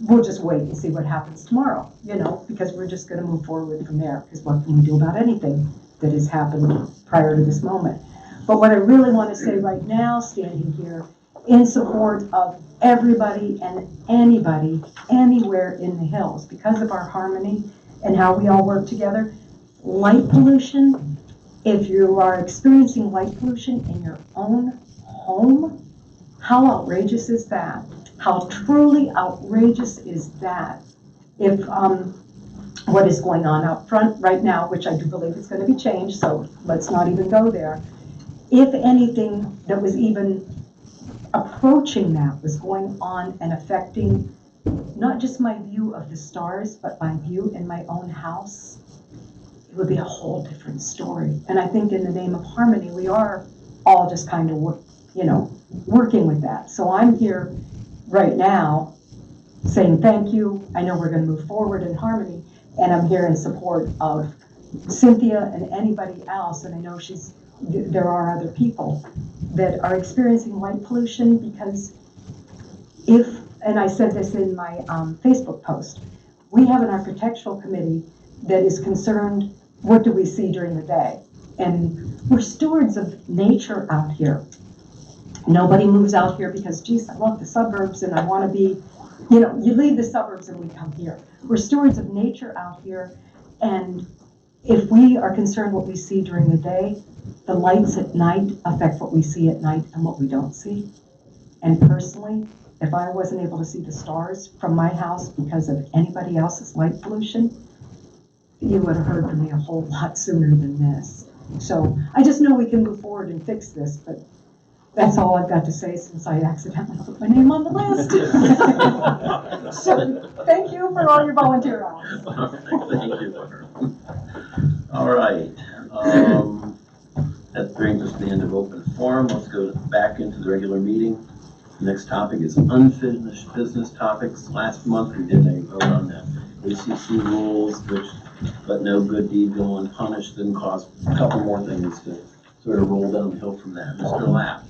we'll just wait and see what happens tomorrow, because we're just going to move forward from there, because what can we do about anything that has happened prior to this moment? But what I really want to say right now, standing here, in support of everybody and anybody, anywhere in the hills, because of our harmony and how we all work together, light pollution, if you are experiencing light pollution in your own home, how outrageous is that? How truly outrageous is that? If what is going on out front right now, which I do believe is going to be changed, so let's not even go there. If anything that was even approaching that was going on and affecting not just my view of the stars, but my view in my own house, it would be a whole different story. And I think in the name of harmony, we are all just kind of, working with that. So I'm here right now saying thank you. I know we're going to move forward in harmony, and I'm here in support of Cynthia and anybody else. And I know there are other people that are experiencing light pollution, because and I said this in my Facebook post, we have an architectural committee that is concerned, what do we see during the day? And we're stewards of nature out here. Nobody moves out here because, geez, I love the suburbs and I want to be, you leave the suburbs and we come here. We're stewards of nature out here, and if we are concerned what we see during the day, the lights at night affect what we see at night and what we don't see. And personally, if I wasn't able to see the stars from my house because of anybody else's light pollution, you would have heard from me a whole lot sooner than this. So I just know we can move forward and fix this, but that's all I've got to say since I accidentally put my name on the list. So thank you for all your volunteer hours. Thank you. All right. That brings us to the end of open forum. Let's go back into the regular meeting. The next topic is unfinished business topics. Last month we did a vote on the ACC rules, which let no good deed go unpunished, and caused a couple more things to sort of roll downhill from that. Mr. Lapp.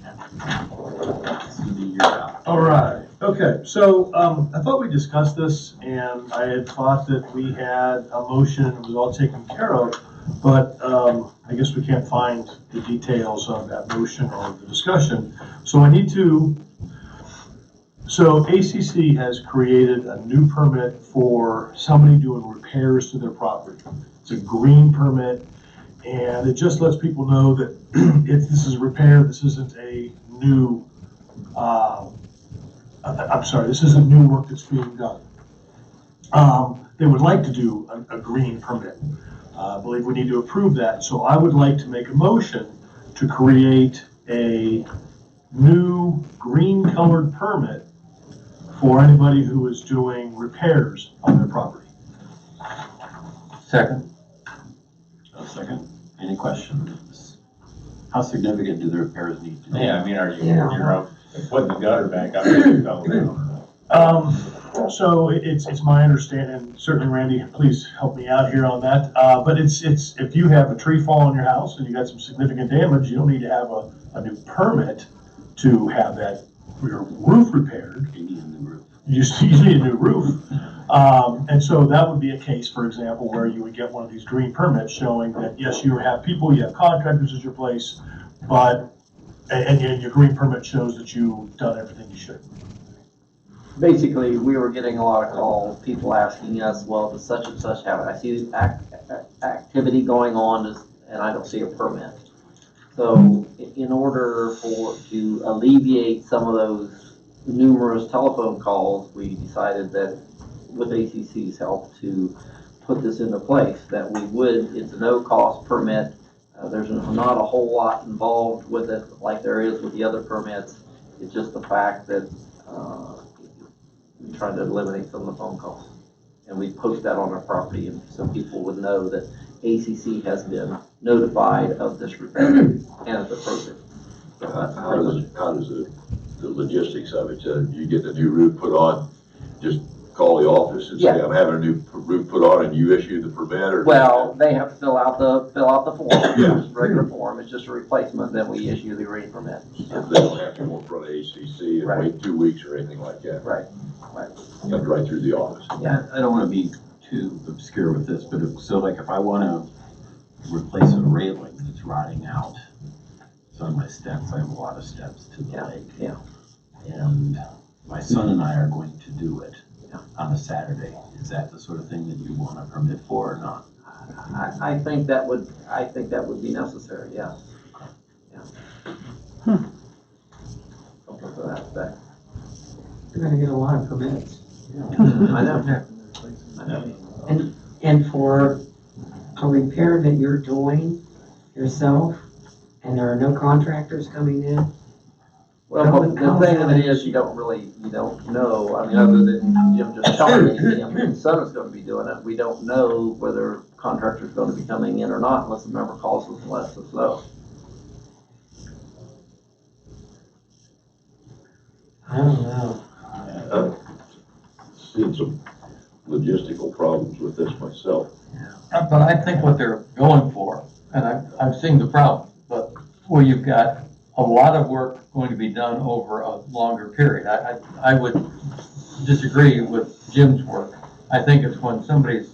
All right. Okay. So I thought we discussed this, and I had thought that we had a motion and it was all taken care of, but I guess we can't find the details of that motion or the discussion. So I need to. So ACC has created a new permit for somebody doing repairs to their property. It's a green permit, And it just lets people know that if this is a repair, this isn't a new, I'm sorry, this isn't new work that's being done. They would like to do a green permit. I believe we need to approve that. So I would like to make a motion to create a new green colored permit for anybody who is doing repairs on their property. Second. A second. Any questions? How significant do the repairs need to be? Yeah, I mean, are you, Yeah. you're putting the gutter back up there, you fell down. So it's my understanding, certainly Randy, please help me out here on that. But it's, if you have a tree fall on your house and you got some significant damage, you don't need to have a new permit to have that, your roof repaired. You need a new roof. You need a new roof. And so that would be a case, for example, where you would get one of these green permits showing that, yes, you have people, you have contractors at your place, but, and your green permit shows that you've done everything you should. Basically, we were getting a lot of calls, people asking us, well, does such and such have it? I see this activity going on and I don't see a permit. So in order to alleviate some of those numerous telephone calls, we decided that with ACC's help to put this into place, that we would, it's a no-cost permit. There's not a whole lot involved with it like there is with the other permits. It's just the fact that we tried to eliminate some of the phone calls. And we post that on our property and so people would know that ACC has been notified of this repair and it's approved. How does the logistics of it, you get the new roof put on, just call the office and say, Yeah. I'm having a new roof put on, and you issue the permit, or? Well, they have to fill out the form, Yeah. just regular form, it's just a replacement, then we issue the green permit. They don't have to go in front of ACC and Right. wait 2 weeks or anything like that. Right. Comes right through the office. I don't want to be too obscure with this, but if I want to replace a railing that's rotting out, it's on my steps, I have a lot of steps to the lake. Yeah. And my son and I are going to do it Yeah. on a Saturday. Is that the sort of thing that you want a permit for or not? I think that would be necessary, yes. Yeah. Something to that effect. You're gonna get a lot of permits. I know. I know. And for a repair that you're doing yourself, and there are no contractors coming in, Well, the thing of it is, you don't know, I mean, other than Jim just telling me his son is gonna be doing it, we don't know whether contractor's gonna be coming in or not unless the member calls us and lets us know. I don't know. Seen some logistical problems with this myself. But I think what they're going for, and I've seen the problem, but where you've got a lot of work going to be done over a longer period. I would disagree with Jim's work. I think it's when somebody's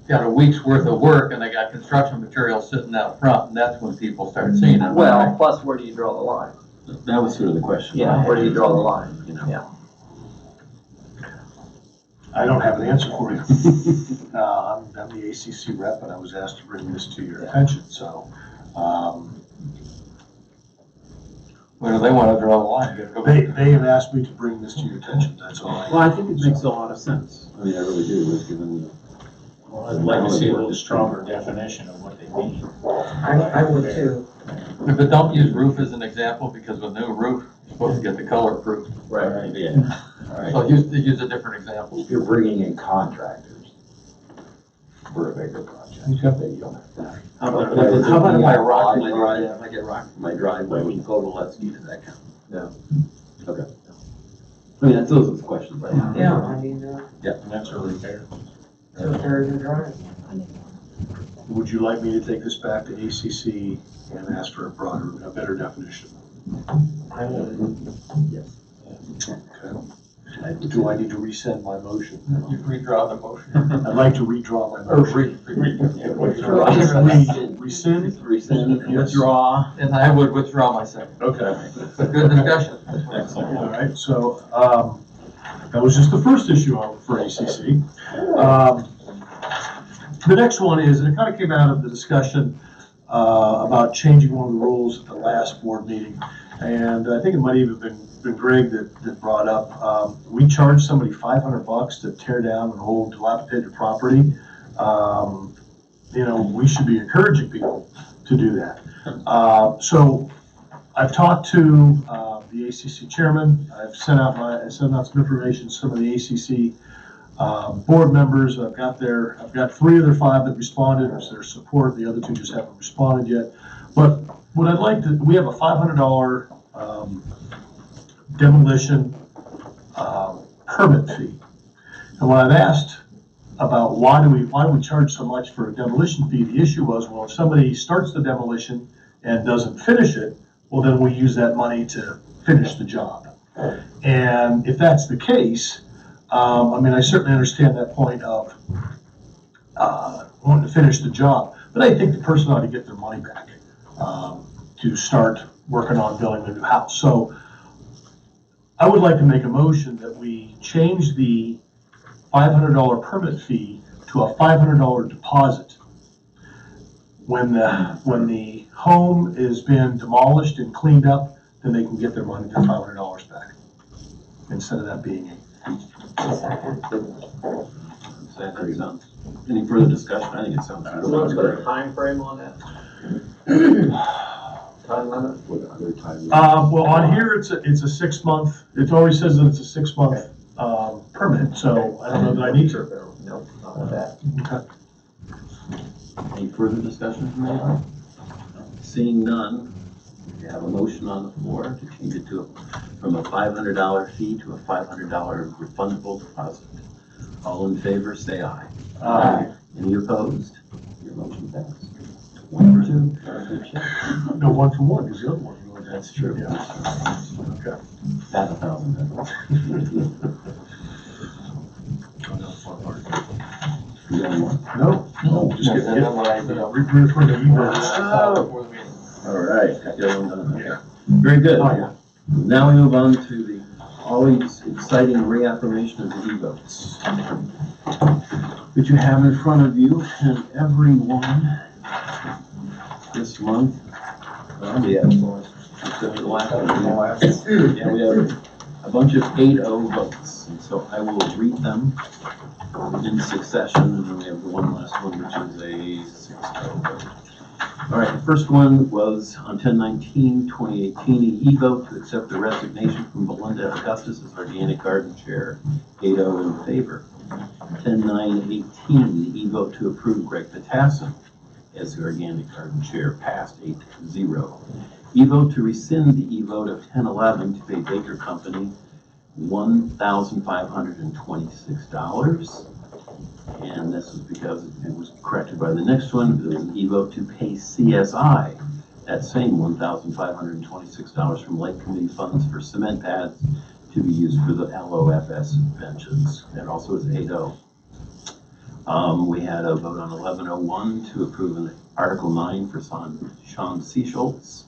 got a week's worth of work and they got construction material sitting out front, and that's when people start seeing it. Well, plus where do you draw the line? That was sort of the question. Yeah, where do you draw the line? You know? Yeah. I don't have an answer for you. I'm the ACC rep, and I was asked to bring this to your attention, so. Where do they want to draw the line? They have asked me to bring this to your attention, that's all. Well, I think it makes a lot of sense. I mean, I really do, was given the. Well, I'd like to see a little stronger definition of what they mean. I would too. But don't use roof as an example, because with new roof, you're supposed to get the color proof. Right. Yeah. All right. So use a different example. If you're bringing in contractors for a bigger project. How about if I rock my driveway, If I get rocked in my driveway, we can go to Let's Eat, does that count? Yeah. Okay. I mean, those are the questions I have. Yeah, I mean, And that's a repair. to repair your drive. Would you like me to take this back to ACC and ask for a better definition? I would. Yes. Okay. Do I need to resend my motion? You redraw the motion. I'd like to redraw my Or motion. Rescind? Rescind. withdraw? And I would withdraw my second. Okay. But good discussion. Excellent. All right, so, that was just the first issue for ACC. The next one is, and it kind of came out of the discussion about changing one of the rules at the last board meeting. And I think it might even been Greg that brought up, we charge somebody $500 to tear down an old dilapidated property. We should be encouraging people to do that. So I've talked to the ACC chairman. I've sent out some information to some of the ACC board members. I've got 3 of their 5 that responded as their support. The other 2 just haven't responded yet. But what I'd like to, we have a $500 demolition permit fee. And when I've asked about why do we charge so much for a demolition fee, the issue was, well, if somebody starts the demolition and doesn't finish it, well, then we use that money to finish the job. And if that's the case, I certainly understand that point of wanting to finish the job, but I think the person ought to get their money back to start working on building a new house. So I would like to make a motion that we change the $500 permit fee to a $500 deposit. When the home has been demolished and cleaned up, then they can get their money, their $500 back, instead of that being Second. Any further discussion? I think it sounds good. Someone's got a time frame on that? Time limit? well, on here, it's a 6 month, it always says that it's a 6 month permit, so I don't know that I need to. No, not with that. Okay. Any further discussion from anyone? Seeing none, we have a motion on the floor to change it from a $500 fee to a $500 refundable deposit. All in favor, say aye. Aye. Any opposed? Your motion passed. 1 for 2. No, 1 for 1, because the other one really. That's true. Yeah. Okay. That's $1,000. You got one? No, just get refer to emails. All right, got the other one done. Okay. Very good. Oh, yeah. Now we move on to the always exciting reaffirmation of the e-votes, which you have in front of you, and everyone this month. Yeah, we have a bunch of 8-0 votes, and so I will read them in succession, and then we have the one last one, which is a 6-0 vote. All right, the first one was on 10/19/2018, an e-vote to accept the resignation from Belinda Augustus as Organic Garden Chair, 8-0 in favor. 10/9/18, the e-vote to approve Greg Patassin as the Organic Garden Chair, passed 8-0. E-vote to rescind the e-vote of 10/11 to pay Baker Company $1,526. And this was because it was corrected by the next one. There was an e-vote to pay CSI that same $1,526 from Lake Committee funds for cement pads to be used for the LOFS benches. That also is 8-0. We had a vote on 11/01 to approve an Article 9 for Sean Seaschultz.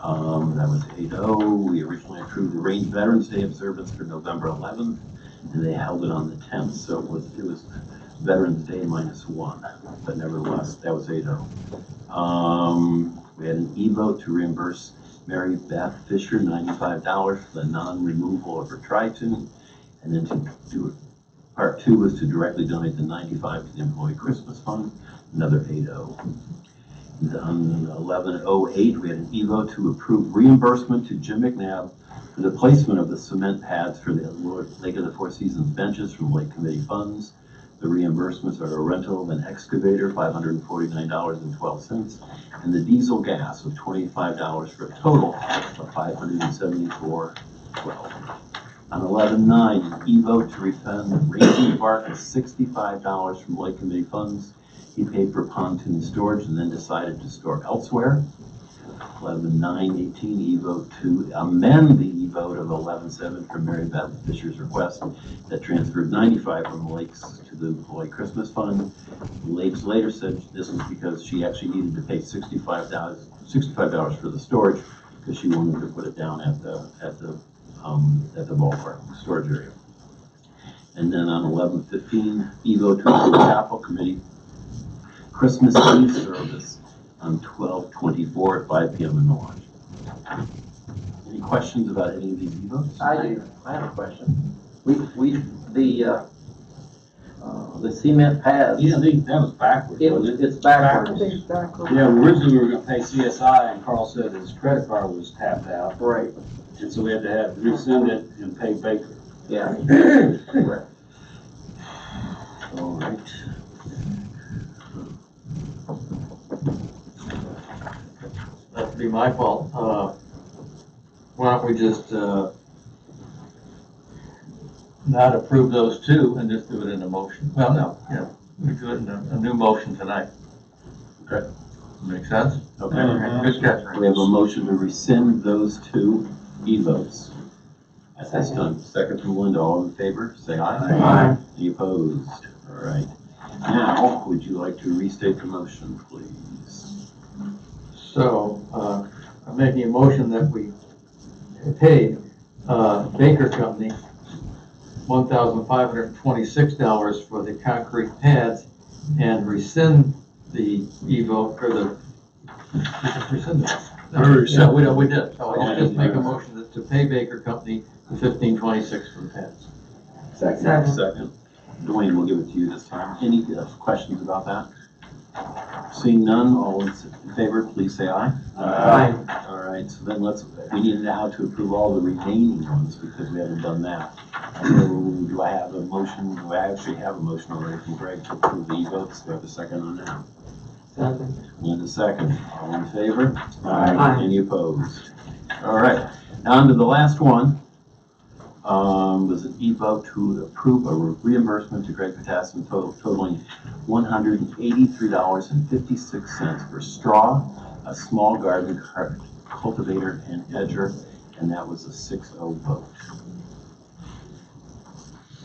That was 8-0. We originally approved the Range Veterans Day observance for November 11th, and they held it on the 10th, so it was Veterans Day -1, but nevertheless, that was 8-0. We had an e-vote to reimburse Mary Beth Fisher $95 for the non-removal of her tritune, and then to do part 2 was to directly donate the $95 to the Employee Christmas Fund, another 8-0. On 11/08, we had an e-vote to approve reimbursement to Jim McNabb for the placement of the cement pads for the Lake of the Four Seasons benches from Lake Committee funds. The reimbursements are a rental of an excavator, $549.12, and the diesel gas of $25 for a total of $574.12. On 11/9, an e-vote to refund Racing Bark of $65 from Lake Committee funds. He paid for pontoon storage and then decided to store elsewhere. 11/9/18, e-vote to amend the e-vote of 11/7 from Mary Beth Fisher's request that transferred 95 from the Lakes to the Employee Christmas Fund. The Lakes later said this was because she actually needed to pay $65 for the storage because she wanted to put it down at the ballpark storage area. And then on 11/15, e-vote to approve Chapel Committee Christmas Eve service on 12/24 at 5 p.m. in the lodge. Any questions about any of these e-votes? I do, I have a question. The cement pads. Yeah, that was backwards, wasn't it? It's I backwards. think it's backwards. Yeah, originally we were gonna pay CSI, and Carl said his credit card was tapped out, Right, and so we had to resend it and pay Baker. yeah. Correct. All right. That'd be my fault. Why don't we just, not approve those two and just do it in a motion? Well, no, yeah, we do it in a new motion tonight. Okay. Make sense? Okay. Good catch. We have a motion to rescind those two e-votes. At this time, second from Linda, all in favor, say aye. Aye. Any opposed? All right. Now, would you like to restate the motion, please? So, I'm making a motion that we pay, Baker Company $1,526 for the concrete pads and rescind the e-vote, or the, rescind it. No, we did. So I just make a motion to pay Baker Company the $1,526 for the pads. Second. Second. Dwayne, we'll give it to you this time. Any questions about that? Seeing none, all in favor, please say aye. Aye. All right, so then we need now to approve all the remaining ones because we haven't done that. So do I have a motion? Do I actually have a motion already from Greg to approve the e-votes? Do I have a second on that? Second. And a second. All in favor? Aye. Any opposed? All right, now on to the last one. Was an e-vote to approve a reimbursement to Greg Patassin totaling $183.56 for straw, a small garden cultivator and edger, and that was a 6-0 vote.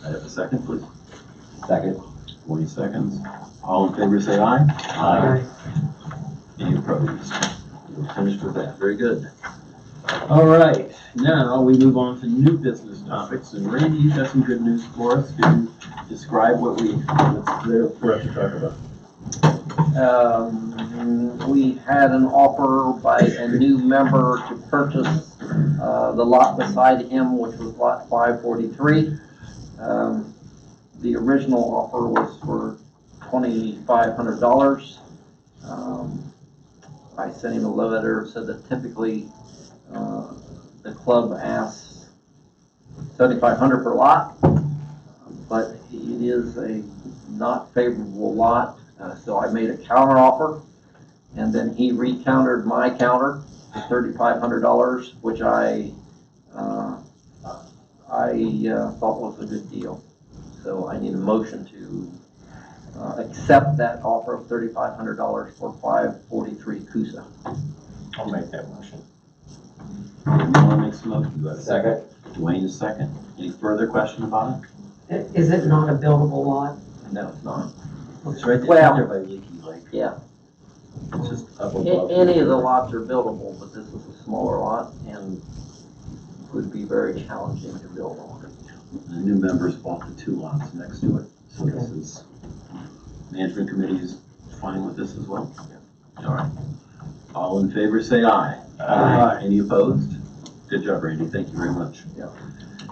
I have a second, please. Second. 20 seconds. All in favor, say aye. Aye. Any opposed? We're finished with that. Very good. All right, now we move on to new business topics, and Randy, you've got some good news for us. Can you describe what's there for us to talk about? We had an offer by a new member to purchase the lot beside him, which was lot 543. The original offer was for $2,500. I sent him a letter, said that typically the club asks $7,500 per lot, but it is a not favorable lot, so I made a counter offer, and then he recountered my counter to $3,500, which I thought was a good deal. So I need a motion to accept that offer of $3,500 for 543 Coosa. I'll make that motion. Anyone makes a motion? Do I have a Second. Dwayne is second. Any further question about it? Is it not a buildable lot? No, it's not. It's right Well- there by Leaky Lake. Yeah. It's just up above. Any of the lots are buildable, but this is a smaller lot and would be very challenging to build on. The new members bought the 2 lots next to it, so this is, management committee is fine with this as well? All right. All in favor, say aye. Aye. Any opposed? Good job, Randy, thank you very much. Yeah.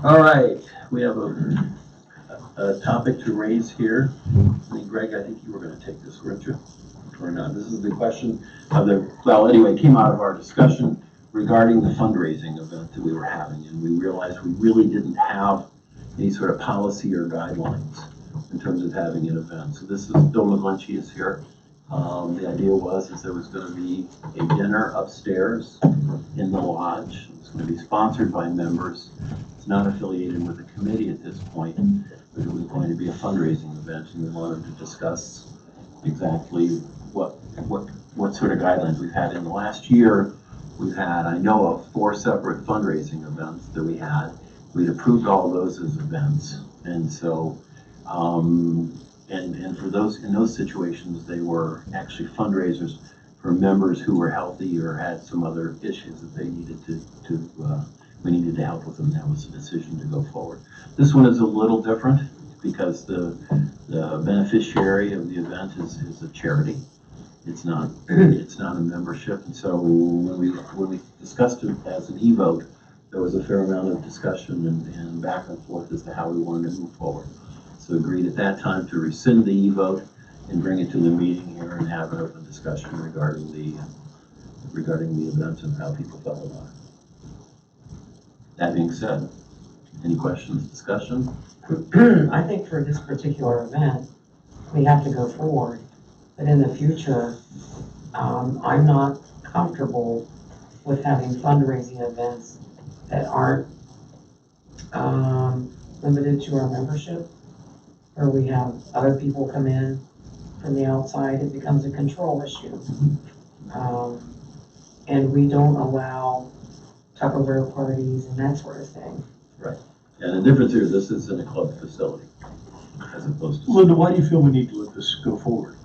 All right, we have a topic to raise here. Greg, I think you were gonna take this, weren't you? Or not? This is the question of well, anyway, it came out of our discussion regarding the fundraising event that we were having, and we realized we really didn't have any sort of policy or guidelines in terms of having an event. So this is, Bill McGlinchey is here. The idea was there was going to be a dinner upstairs in the lodge. It's going to be sponsored by members. It's not affiliated with the committee at this point, but it was going to be a fundraising event, and we wanted to discuss exactly what sort of guidelines we've had. In the last year, we've had, I know of 4 separate fundraising events that we had. We'd approved all those as events, and so, and for those, in those situations, they were actually fundraisers for members who were healthy or had some other issues that they needed we needed to help with them. That was the decision to go forward. This one is a little different because the beneficiary of the event is a charity, It's not, it's not a membership, and so when we discussed it as an e-vote, there was a fair amount of discussion and back and forth as to how we wanted to move forward. So agreed at that time to rescind the e-vote and bring it to the meeting here and have an open discussion regarding the event and how people felt about it. That being said, any questions, discussion? I think for this particular event, we have to go forward, but in the future, I'm not comfortable with having fundraising events that aren't, limited to our membership, where we have other people come in from the outside. It becomes a control issue. And we don't allow Tupperware parties and that sort of thing. And the difference here, this is in a club facility, as opposed to. Linda, why do you feel we need to let this go forward?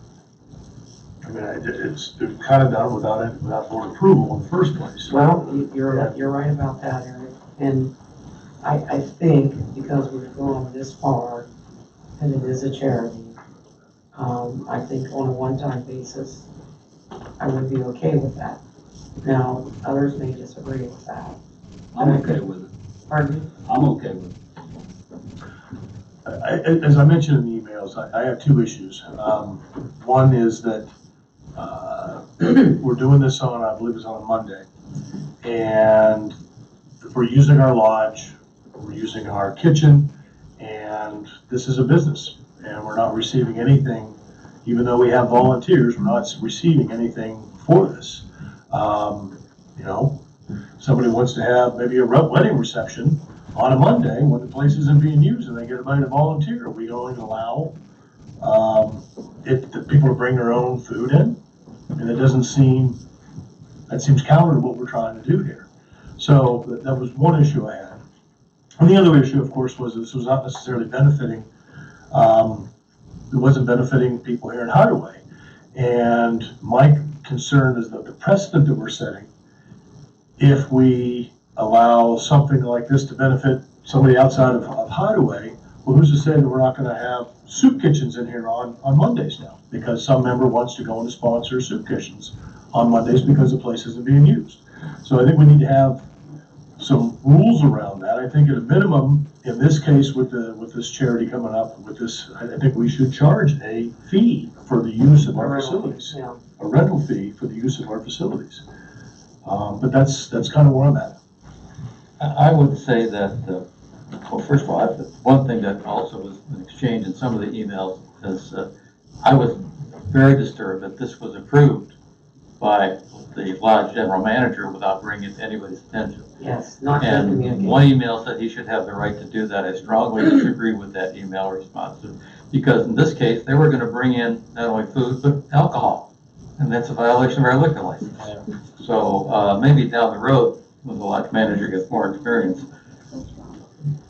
I mean, it's kind of done without board approval in the first place. Well, you're right about that, Eric. And I think because we've gone this far, and it is a charity, I think on a one-time basis, I would be okay with that. Now, others may disagree with that. I'm okay with it. Pardon me? I'm okay with it. As I mentioned in the emails, I have two issues. One is that we're doing this on, I believe it's on a Monday, and we're using our lodge, we're using our kitchen, and this is a business, and we're not receiving anything, even though we have volunteers, we're not receiving anything for this. You know, somebody wants to have maybe a wedding reception on a Monday when the place isn't being used and they get invited to volunteer. Are we going to allow the people to bring their own food in? And that seems counter to what we're trying to do here. So that was one issue I had. And the other issue, of course, was this was not necessarily benefiting, it wasn't benefiting people here in Hideaway. And my concern is that the precedent that we're setting, if we allow something like this to benefit somebody outside of Hideaway, well, who's to say that we're not gonna have soup kitchens in here on Mondays now? Because some member wants to go and sponsor soup kitchens on Mondays because the place isn't being used. So I think we need to have some rules around that. I think at a minimum, in this case, with this charity coming up with this, I think we should charge a fee for the use of our facilities. Yeah. A rental fee for the use of our facilities. But that's kind of where I'm at. I would say that, well, first of all, one thing that also was an exchange in some of the emails is I was very disturbed that this was approved by the lodge general manager without bringing it to anybody's attention. Yes, not to And communicate. one email said he should have the right to do that. I strongly disagree with that email response, because in this case, they were going to bring in not only food, but alcohol. And that's a violation of our liquor license. So maybe down the road, when the lodge manager gets more experience,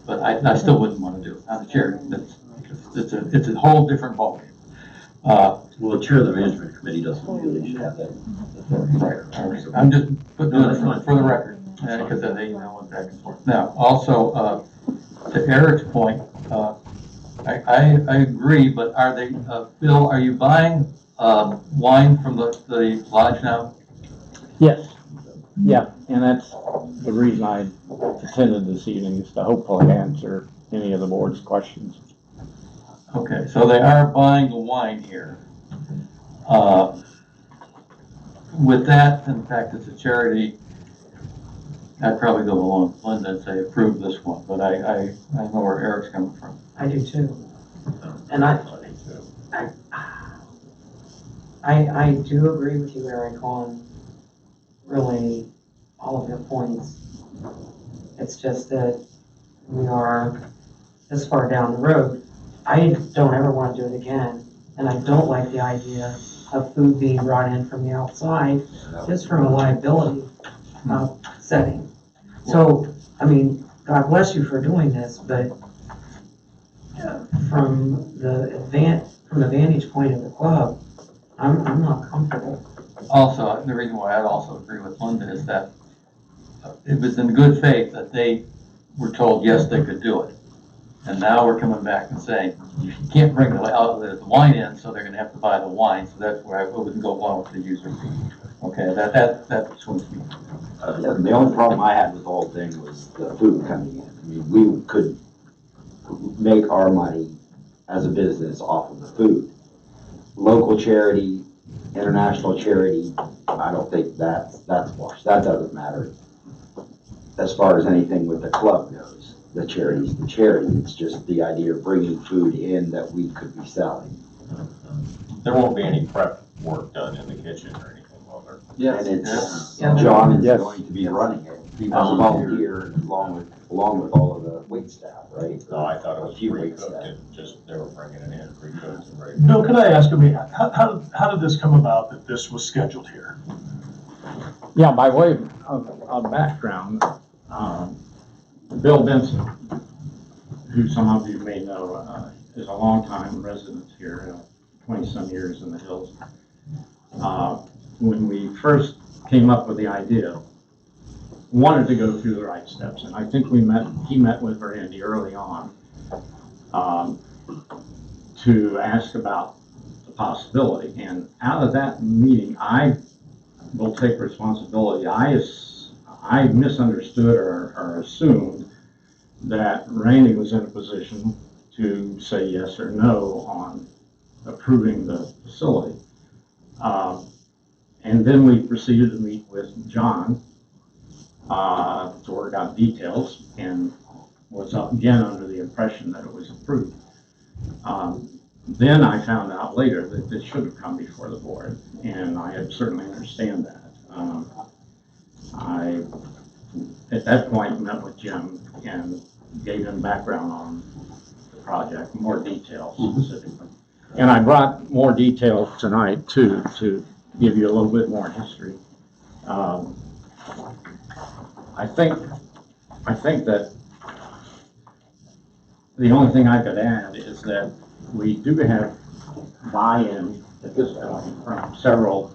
but I still wouldn't want to do it. I'm the chair. It's a whole different ballgame. Well, the chair of the management committee doesn't feel he should have that authority. Right. I'm just putting it for the record, because then the email went back and forth. Now, also, to Eric's point, I agree, but are they, Bill, are you buying wine from the lodge now? Yes, yeah, and that's the reason I attended this evening, is to hopefully answer any of the board's questions. Okay, so they are buying the wine here. With that, in fact, it's a charity, I'd probably go along with Linda and say approve this one, but I know where Eric's coming from. I do too. And I do agree with you, Eric, on really all of your points. It's just that we are this far down the road. I don't ever want to do it again, and I don't like the idea of food being brought in from the outside, just from a liability setting. So, I mean, God bless you for doing this, but from the vantage point of the club, I'm not comfortable. Also, the reason why I'd also agree with Linda is that it was in good faith that they were told, yes, they could do it. And now we're coming back and saying, you can't bring the wine in, so they're gonna have to buy the wine, so that's where I wouldn't go along with the user fee. Okay, that swings me. The only problem I had with the whole thing was the food coming in. I mean, we could make our money as a business off of the food. Local charity, international charity, I don't think that's washed. That doesn't matter. As far as anything with the club goes, the charity's the charity. It's just the idea of bringing food in that we could be selling. There won't be any prep work done in the kitchen or anything while they're. And it's, Yeah. John is Yes. going to be running it. He was a volunteer along with all of the wait staff, right? No, I thought it was A few wait pre-cooked staff. and just, they were bringing it in pre-cooked and ready. Bill, could I ask, I mean, how did this come about that this was scheduled here? Yeah, by way of background, Bill Benson, who some of you may know, is a longtime resident here, 20-some years in the hills. When we first came up with the idea, wanted to go through the right steps, and I think he met with Randy early on to ask about the possibility. And out of that meeting, I will take responsibility. I misunderstood or assumed that Randy was in a position to say yes or no on approving the facility. And then we proceeded to meet with John to work out details, and was again under the impression that it was approved. Then I found out later that this should have come before the board, and I certainly understand that. I, at that point, met with Jim and gave him background on the project, more details specifically. And I brought more detail tonight too, to give you a little bit more history. I think that the only thing I could add is that we do have buy-in at this point from several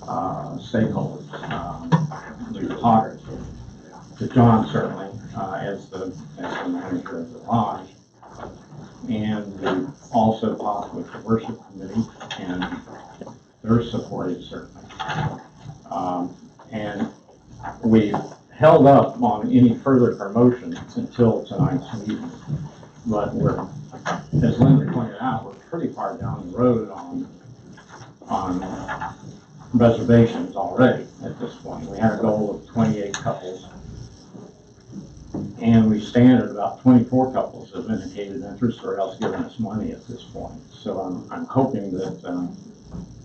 stakeholders. We've talked to John certainly as the manager of the lodge, and we've also talked with the worship committee, and they're supportive certainly. And we held up on any further promotions until tonight's meeting. But we're, as Linda pointed out, we're pretty far down the road on reservations already at this point. We had a goal of 28 couples, and we stand at about 24 couples have indicated interest or else given us money at this point. So I'm hoping that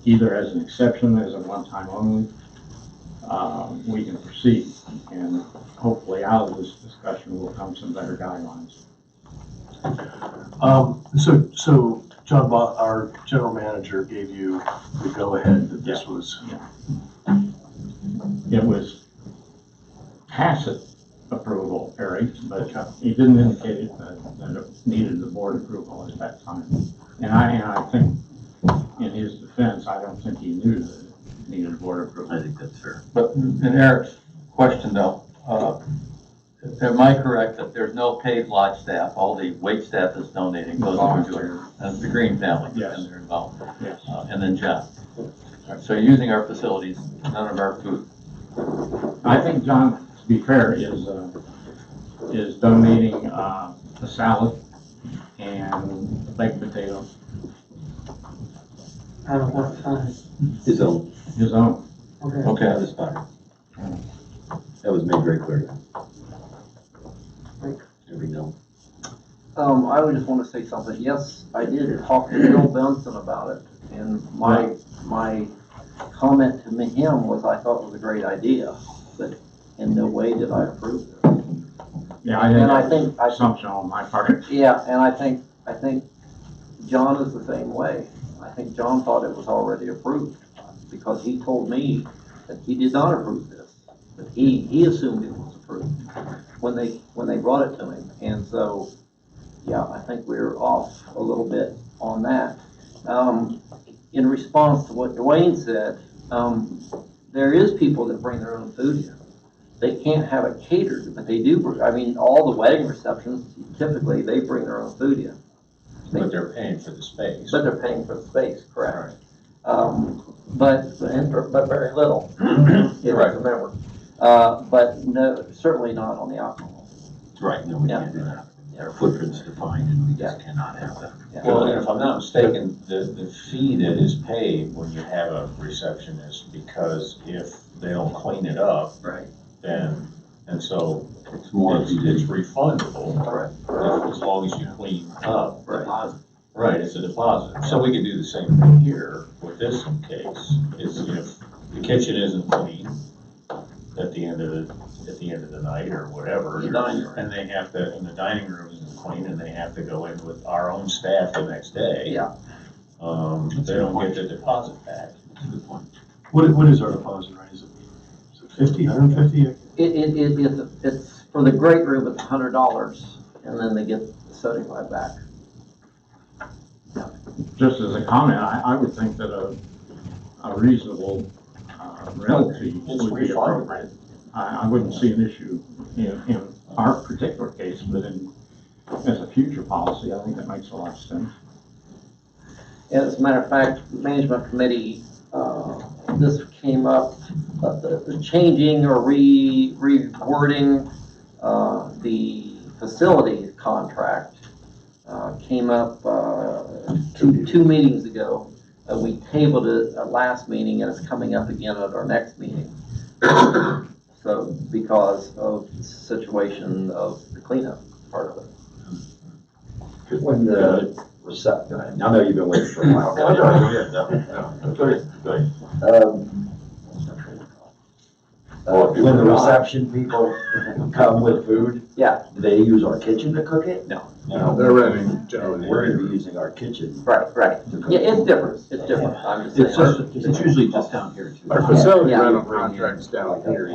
either as an exception, as a one-time only, we can proceed, and hopefully out of this discussion will come some better guidelines. So John Bott, our general manager, gave you the go-ahead that this was. It was tacit approval, Eric, but he didn't indicate that it needed the board approval at that time. And I think, in his defense, I don't think he knew that it needed board approval. I think that's fair. But in Eric's question though, am I correct that there's no paid lodge staff? All the wait staff is donating, goes over to it. The Green family, Yes. and they're involved. Yes. And then John. So using our facilities, none of our food. I think John, to be fair, is donating a salad and baked potatoes, Out of what funds? His own, his own. Okay. Okay. that is fine. That was made very clear. We know. I would just want to say something. Yes, I did talk to Bill Benson about it, and my comment to him was I thought it was a great idea, but in no way did I approve it. Yeah, I think assumption on my part. Yeah, and I think John is the same way. I think John thought it was already approved, because he told me that he did not approve this, but he assumed it was approved when they brought it to him. And so, yeah, I think we're off a little bit on that. In response to what Dwayne said, there is people that bring their own food here. they can't have it catered, but they do, I mean, all the wedding receptions, typically, they bring their own food in. But they're paying for the space. But they're paying for the space, correct? But very little, if you remember. But no, certainly not on the alcohol. Right, no, we can't do that. Our footprint's defined and we just cannot have that. Yeah. Well, and if I'm not mistaken, the fee that is paid when you have a reception is because if they don't clean it up, Right. then, and so It's more if you it's did. refundable. Correct. As long as you clean up. Right. Right, it's a deposit. So we could do the same thing here with this case, is if the kitchen isn't clean at the end of the night or whatever. The dining room. And they have to, and the dining room isn't clean and they have to go in with our own staff the next day. Yeah. They don't get the deposit back. That's a good point. What is our deposit rate? Is it 50, 150? It's, for the great room, it's $100, and then they get the 75 back. Just as a comment, I would think that a reasonable rental fee It's would be refundable. appropriate. I wouldn't see an issue in our particular case, but as a future policy, I think that makes a lot of sense. And as a matter of fact, management committee, this came up, the changing or rewording, the facility contract, came up, two meetings ago. We tabled it at last meeting and it's coming up again at our next meeting. So, because of the situation of the cleanup part of it. When the I know you've been waiting for a while. When the reception people come with food, Yeah, do they use our kitchen to cook it? no, They're renting generally. We're gonna be using our kitchen. right. Yeah, it's different, I'm just saying. It's usually just down here too. Our facility Yeah. rental contract's down here.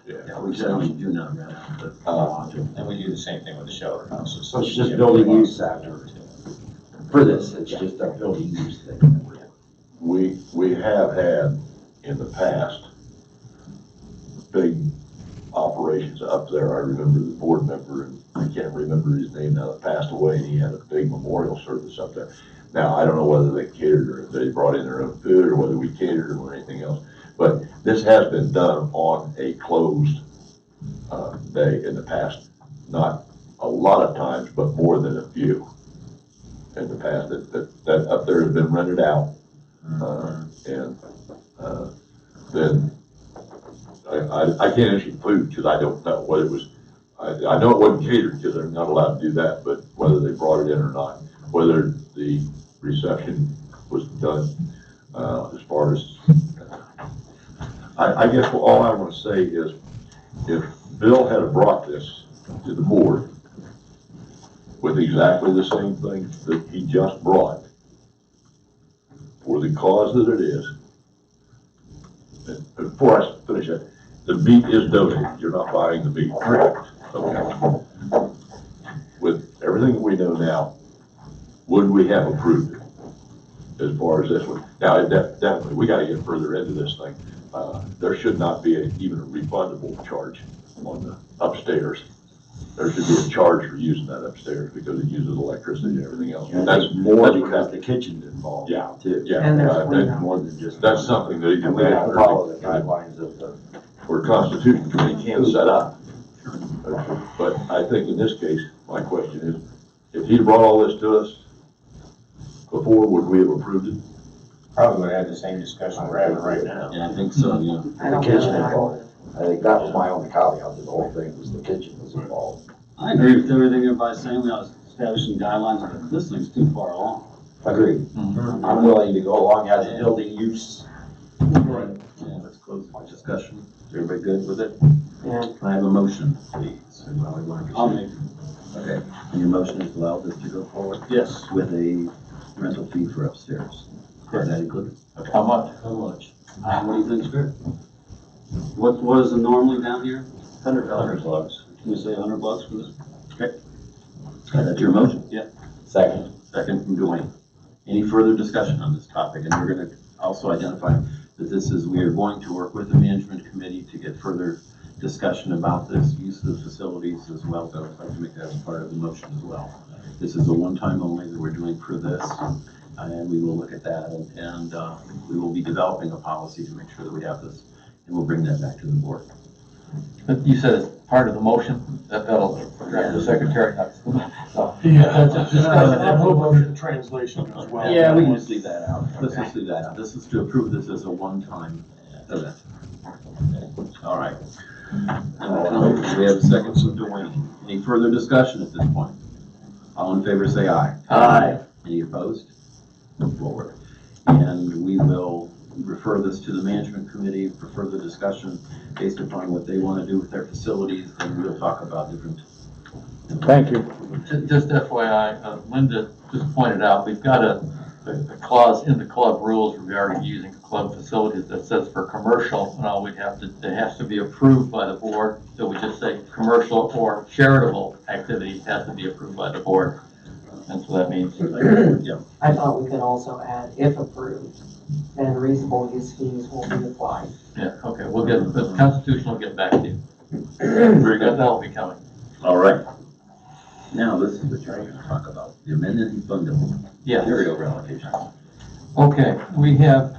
Yeah, we generally do not rent out the module. And we do the same thing with the shelter houses. So it's just building use after, for this, it's just a building use thing. We have had in the past big operations up there. I remember the board member, and I can't remember his name now, that passed away, and he had a big memorial service up there. Now, I don't know whether they catered or if they brought in their own food or whether we catered them or anything else, but this has been done on a closed day in the past. Not a lot of times, but more than a few in the past that up there has been rented out. And then I can't answer food because I don't know what it was. I know it wasn't catered because they're not allowed to do that, but whether they brought it in or not, whether the reception was done, as far as, I guess all I want to say is if Bill had brought this to the board with exactly the same thing that he just brought, for the cause that it is, and before I finish that, the meat is donated, you're not buying the meat. Correct. Okay. With everything that we know now, would we have approved it as far as this one? Now, definitely, we gotta get further into this thing. There should not be even a refundable charge on the upstairs. There should be a charge for using that upstairs because it uses electricity and everything else. And That's that's more that's because what the kitchen's involved Yeah. now too. Yeah. And there's that- cleanup. More than just. That's something that And we gotta follow the guidelines of the. where Constitution Committee can set up. But I think in this case, my question is, if he'd brought all this to us before, would we have approved it? Probably would have had the same discussion we're having right now. Yeah, I think so, yeah. I don't The kitchen know that I involved. would. I think that was my only caveat to the whole thing, was the kitchen was involved. I agree with everything everybody's saying, we ought to establish some guidelines, but this thing's too far along. Agreed. I'm willing to go along as a building use. Yeah, let's close the discussion. Is everybody good with it? Yeah. Can I have a motion, please? And while we want to I'll proceed. make, Okay, and your motion is to allow this to go forward Yes. with a rental fee for upstairs. Is that included? How much? How much? what do you think's fair? What is it normally down here? $100. Can we say $100 for this? That's your motion? Yeah. Second. Second from Dwayne. Any further discussion on this topic? And we're gonna also identify that we are going to work with the management committee to get further discussion about this use of the facilities as well, so I'd like to make that as part of the motion as well. This is a one-time only that we're doing for this, and we will look at that, and we will be developing a policy to make sure that we have this, and we'll bring that back to the board. But you said it's part of the motion, that'll direct the secretary. So, Yeah, that's just discussion. I'm hoping the translation as well. Yeah, we can just leave that out. Let's just leave that out. This is to approve this as a one-time event. All right. We have a second from Dwayne. Any further discussion at this point? All in favor, say aye. Aye. Any opposed? Move forward. And we will refer this to the management committee for further discussion based upon what they want to do with their facilities, and we'll talk about different. Thank you. Just FYI, Linda just pointed out, we've got a clause in the club rules regarding using club facilities that says for commercial, and all we have to, it has to be approved by the board. So we just say commercial or charitable activity has to be approved by the board. And so that means, Yeah. I thought we could also add, if approved, then reasonable use fees will be applied. yeah, okay, we'll get, the Constitution will get back to you. Very good. That'll be coming. All right. Now, this is what you're going to talk about, the amended and bundle Yeah. carryover allocation. Okay, we have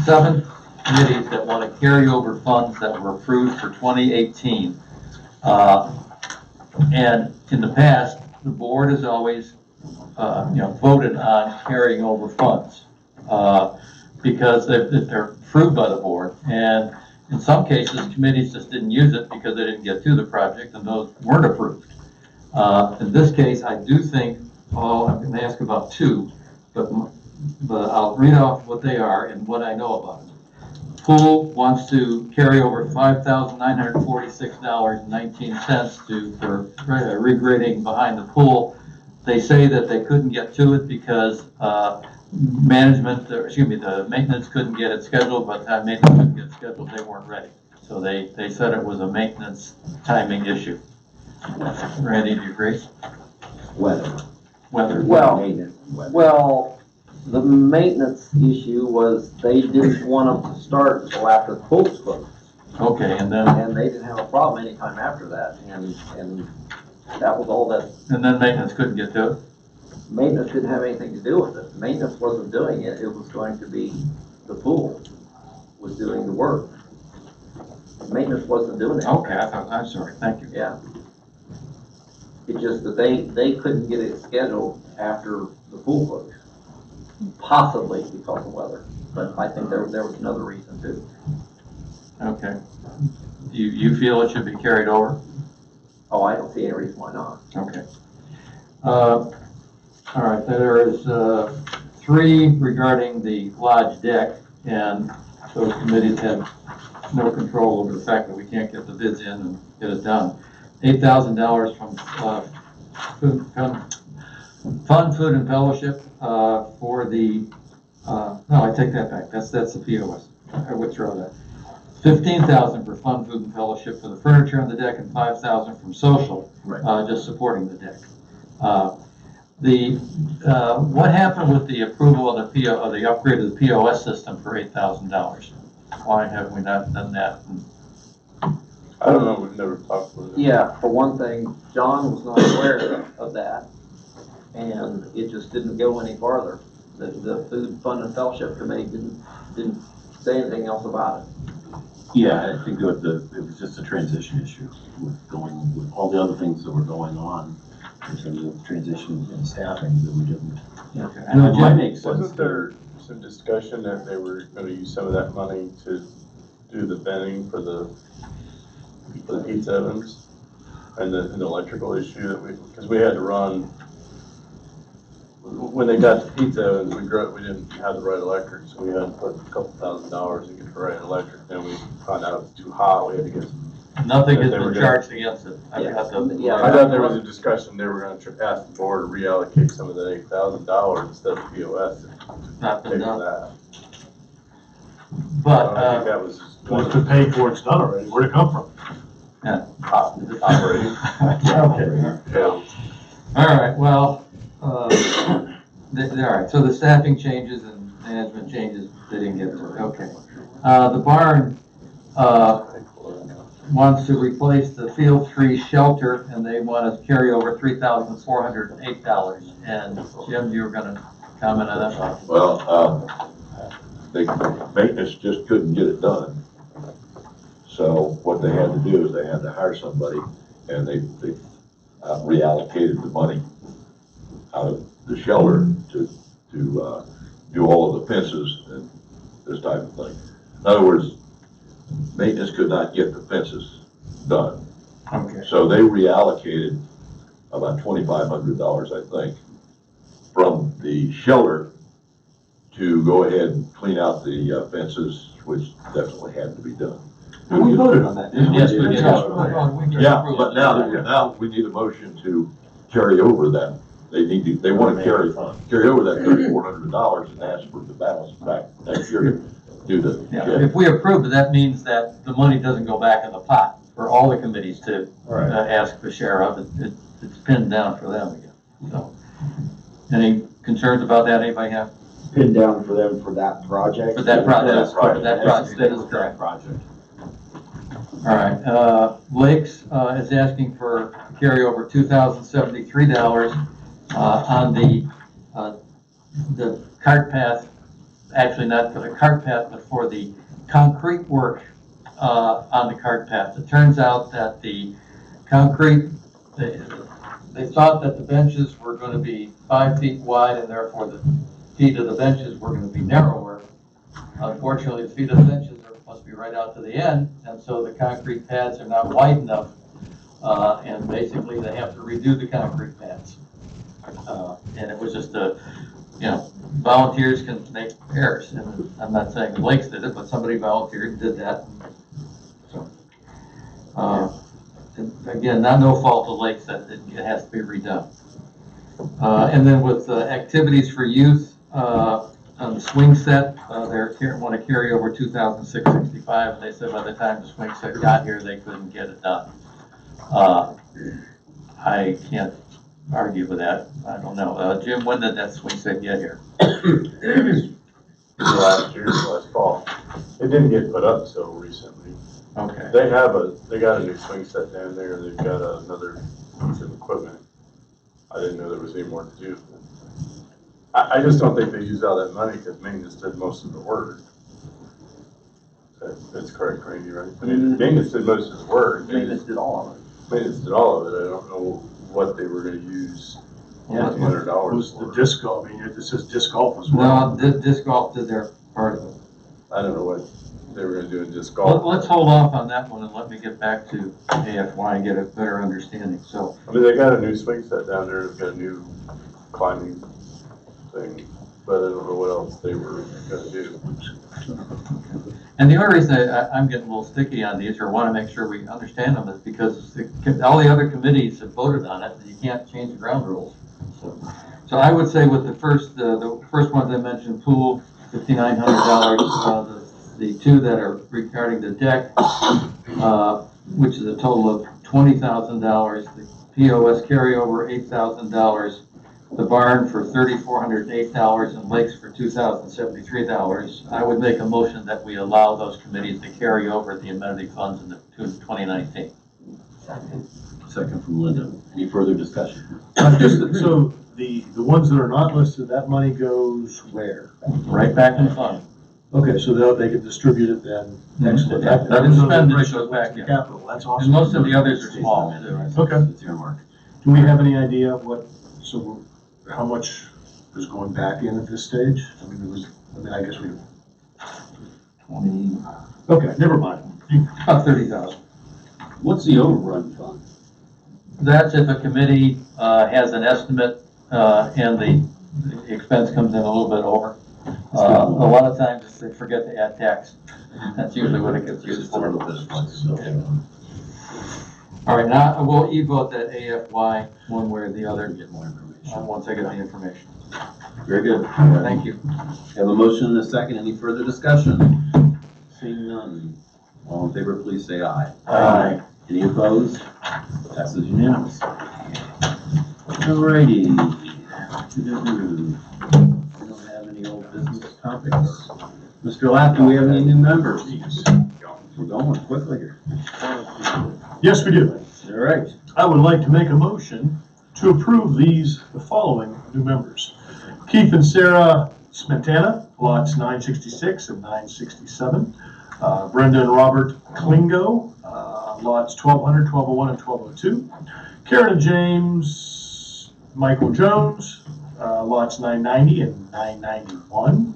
seven committees that want to carry over funds that were approved for 2018. And in the past, the board has always, voted on carrying over funds because they're approved by the board. And in some cases, committees just didn't use it because they didn't get to the project, and those weren't approved. In this case, I do think, I'm going to ask about two, but I'll read off what they are and what I know about them. Pool wants to carry over $5,946.19 for regrading behind the pool. They say that they couldn't get to it because the maintenance couldn't get it scheduled. By the time maintenance couldn't get scheduled, they weren't ready. So they said it was a maintenance timing issue. Randy, do you agree? Weather. Whether, Well, Maintenance, weather. Well, the maintenance issue was they didn't want them to start until after the pool was closed. okay, and then And they didn't have a problem anytime after that, and that was all that, maintenance couldn't get to it. maintenance didn't have anything to do with it. Maintenance wasn't doing it, it was going to be the pool was doing the work. Maintenance wasn't doing it. Okay, I'm sorry, thank you. Yeah. It's just that they couldn't get it scheduled after the pool closed. Possibly because of weather, but I think there was another reason too. Okay. You feel it should be carried over? Oh, I don't see any reason why not. Okay. All right, there is three regarding the lodge deck, and those committees have no control over the fact that we can't get the bids in and get it done. $8,000 from Fund, Food, and Fellowship for the, no, I take that back, that's the POS, I withdraw that. $15,000 for Fund, Food, and Fellowship for the furniture on the deck, and $5,000 from Social, Right. just supporting the deck. What happened with the approval of the upgrade of the POS system for $8,000? Why have we not done that? I don't know, we've never talked about it. Yeah, for one thing, John was not aware of that, and it just didn't go any farther. The Food, Fund, and Fellowship Committee didn't say anything else about it. Yeah, I think it was just a transition issue with all the other things that were going on in terms of transition and staffing that we didn't. Okay. No, it might make sense. Wasn't there some discussion that they were gonna use some of that money to do the venting for the pizza ovens and the electrical issue because we had to run, when they got the pizza ovens, we didn't have the right electric, so we had to put a couple $1,000s to get the right electric. Then we found out it was too hot, we had to get some. Nothing has They were been gonna- charged against it. Yeah. I thought there was a discussion, they were gonna ask the board to reallocate some of the $8,000 instead of POS. Not been Take done. that. But, I think that was Well, it's been paid for, it's done already, where'd it come from? operating. Okay. Yeah. all right, well, all right, so the staffing changes, and management changes, they didn't get to it, okay. The barn, wants to replace the Field 3 shelter, and they want to carry over $3,408. And Jim, you were gonna comment on that? Well, the maintenance just couldn't get it done. So what they had to do is they had to hire somebody, and they reallocated the money out of the shelter to do all of the fences and this type of thing. In other words, maintenance could not get the fences done. Okay. So they reallocated about $2,500, I think, from the shelter to go ahead and clean out the fences, which definitely had to be done. And we voted on that, didn't we? Yes, we did. Yeah, but now we need a motion to carry over that. They want to carry over that $3,400 and ask for the balance back next year to do the. Yeah, if we approve it, that means that the money doesn't go back in the pot for all the committees to ask the share of. It's pinned down for them again. So, any concerns about that? Anybody have? Pinned down for them for that project? For that project. That is correct project. All right, Lakes is asking for carry over $2,073 on the cart path, actually not for the cart path, but for the concrete work on the cart path. It turns out that the concrete, they thought that the benches were going to be 5 feet wide, and therefore the feet of the benches were going to be narrower. Unfortunately, the feet of the benches must be right out to the end, and so the concrete pads are not wide enough, and basically they have to redo the concrete pads. And it was just volunteers can make errors, and I'm not saying the Lakes did it, but somebody volunteered and did that. So, and again, no fault of Lakes that it has to be redone. And then with activities for youth, on the swing set, they want to carry over $2,665. They said by the time the swing set got here, they couldn't get it done. I can't argue with that. I don't know. Jim, when did that swing set get here? Last year, last fall. It didn't get put up so recently. Okay. They got a new swing set down there. They've got another piece of equipment. I didn't know there was any more to do. I just don't think they used all that money because maintenance did most of the work. That's correct, Randy, right? I mean, maintenance did most of the work. Maintenance did all of it. Maintenance did all of it. I don't know what they were gonna use $1,500 Was for. the disc golf, I mean, it says disc golf as well. No, disc golf did their part of it. I don't know what they were gonna do in disc golf. Let's hold off on that one and let me get back to AFY and get a better understanding. So, I mean, they got a new swing set down there. They've got a new climbing thing, but I don't know what else they were gonna do. and the only reason I'm getting a little sticky on these, or want to make sure we understand them, is because all the other committees have voted on it, and you can't change the ground rules. So I would say with the first ones I mentioned, pool, $5,900, the two that are regarding the deck, which is a total of $20,000, the POS carryover, $8,000, the barn for $3,408, and Lakes for $2,073. I would make a motion that we allow those committees to carry over the amenity funds in the 2019. Second from Linda. Any further discussion? So the ones that are not listed, that money goes where? Right back in the fund. Okay, so they can distribute it then. Excellent. Yeah, that is spent, it goes back in. Capital, that's awesome. And most of the others are small, too. Okay. It's earmarked. Do we have any idea how much is going back in at this stage? I guess we. 20. Okay, never mind. About 30,000. What's the overrun fund? That's if a committee has an estimate and the expense comes in a little bit over. A lot of times they forget to add tax. That's usually what it gets used for. All right, now we'll e-vote that AFY one way or the other. Get more information. Once I get the information. Very good. Thank you. Have a motion and a second. Any further discussion? Seeing none. All in favor, please say aye. Aye. Any opposed? Passes unanimous. Alrighty. We don't have any old business topics. Mr. Lapp, do we have any new members? We're going quickly here. Yes, we do. All right. I would like to make a motion to approve the following new members. Keith and Sarah Smetana, lots 966 and 967. Brenda and Robert Klingo, lots 1200, 1201, and 1202. Karen and James Michael Jones, lots 990 and 991.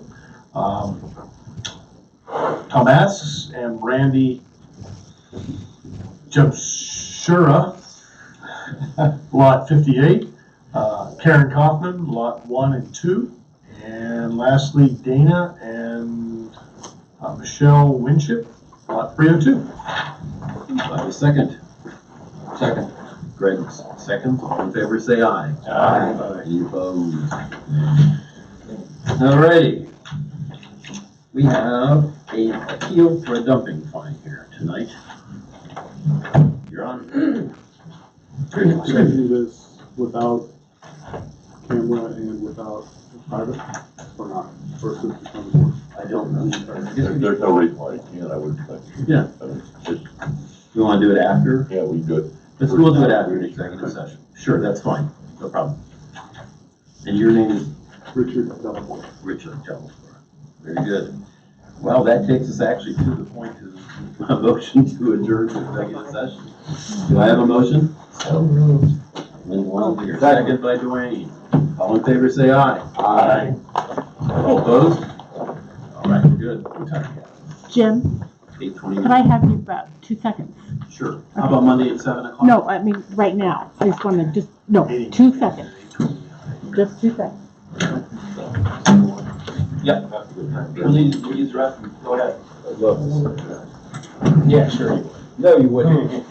Thomas and Randy Jamshura, lot 58. Karen Kaufman, lot 1 and 2. And lastly, Dana and Michelle Winship, lot 302. Do I have a second? Second. Greg, second. All in favor, say aye. Aye. Any opposed? All righty. We have a appeal for a dumping fine here tonight. You're on. Can you do this without camera and without private, or not? Or since it's on the board? I don't know. There's no reason why you can't, I wouldn't think. Yeah. We want to do it after? Yeah, we do it. We'll do it after the executive session. Sure, that's fine. No problem. And your name is? Richard Delapore. Richard Delapore. Very good. Well, that takes us actually to the point of a motion to adjourn the executive session. Do I have a motion? So moved. Second by Dwayne. All in favor, say aye. Aye. All opposed? All right, we're good. What time do you have? Jim, 8:29. could I have you about 2 seconds? Sure. How about Monday at 7 o'clock? No, I mean, right now. I just want to no, 2 seconds. Just 2 seconds. Yep. We'll use the restroom. Go ahead. Yeah, sure. No, you wouldn't.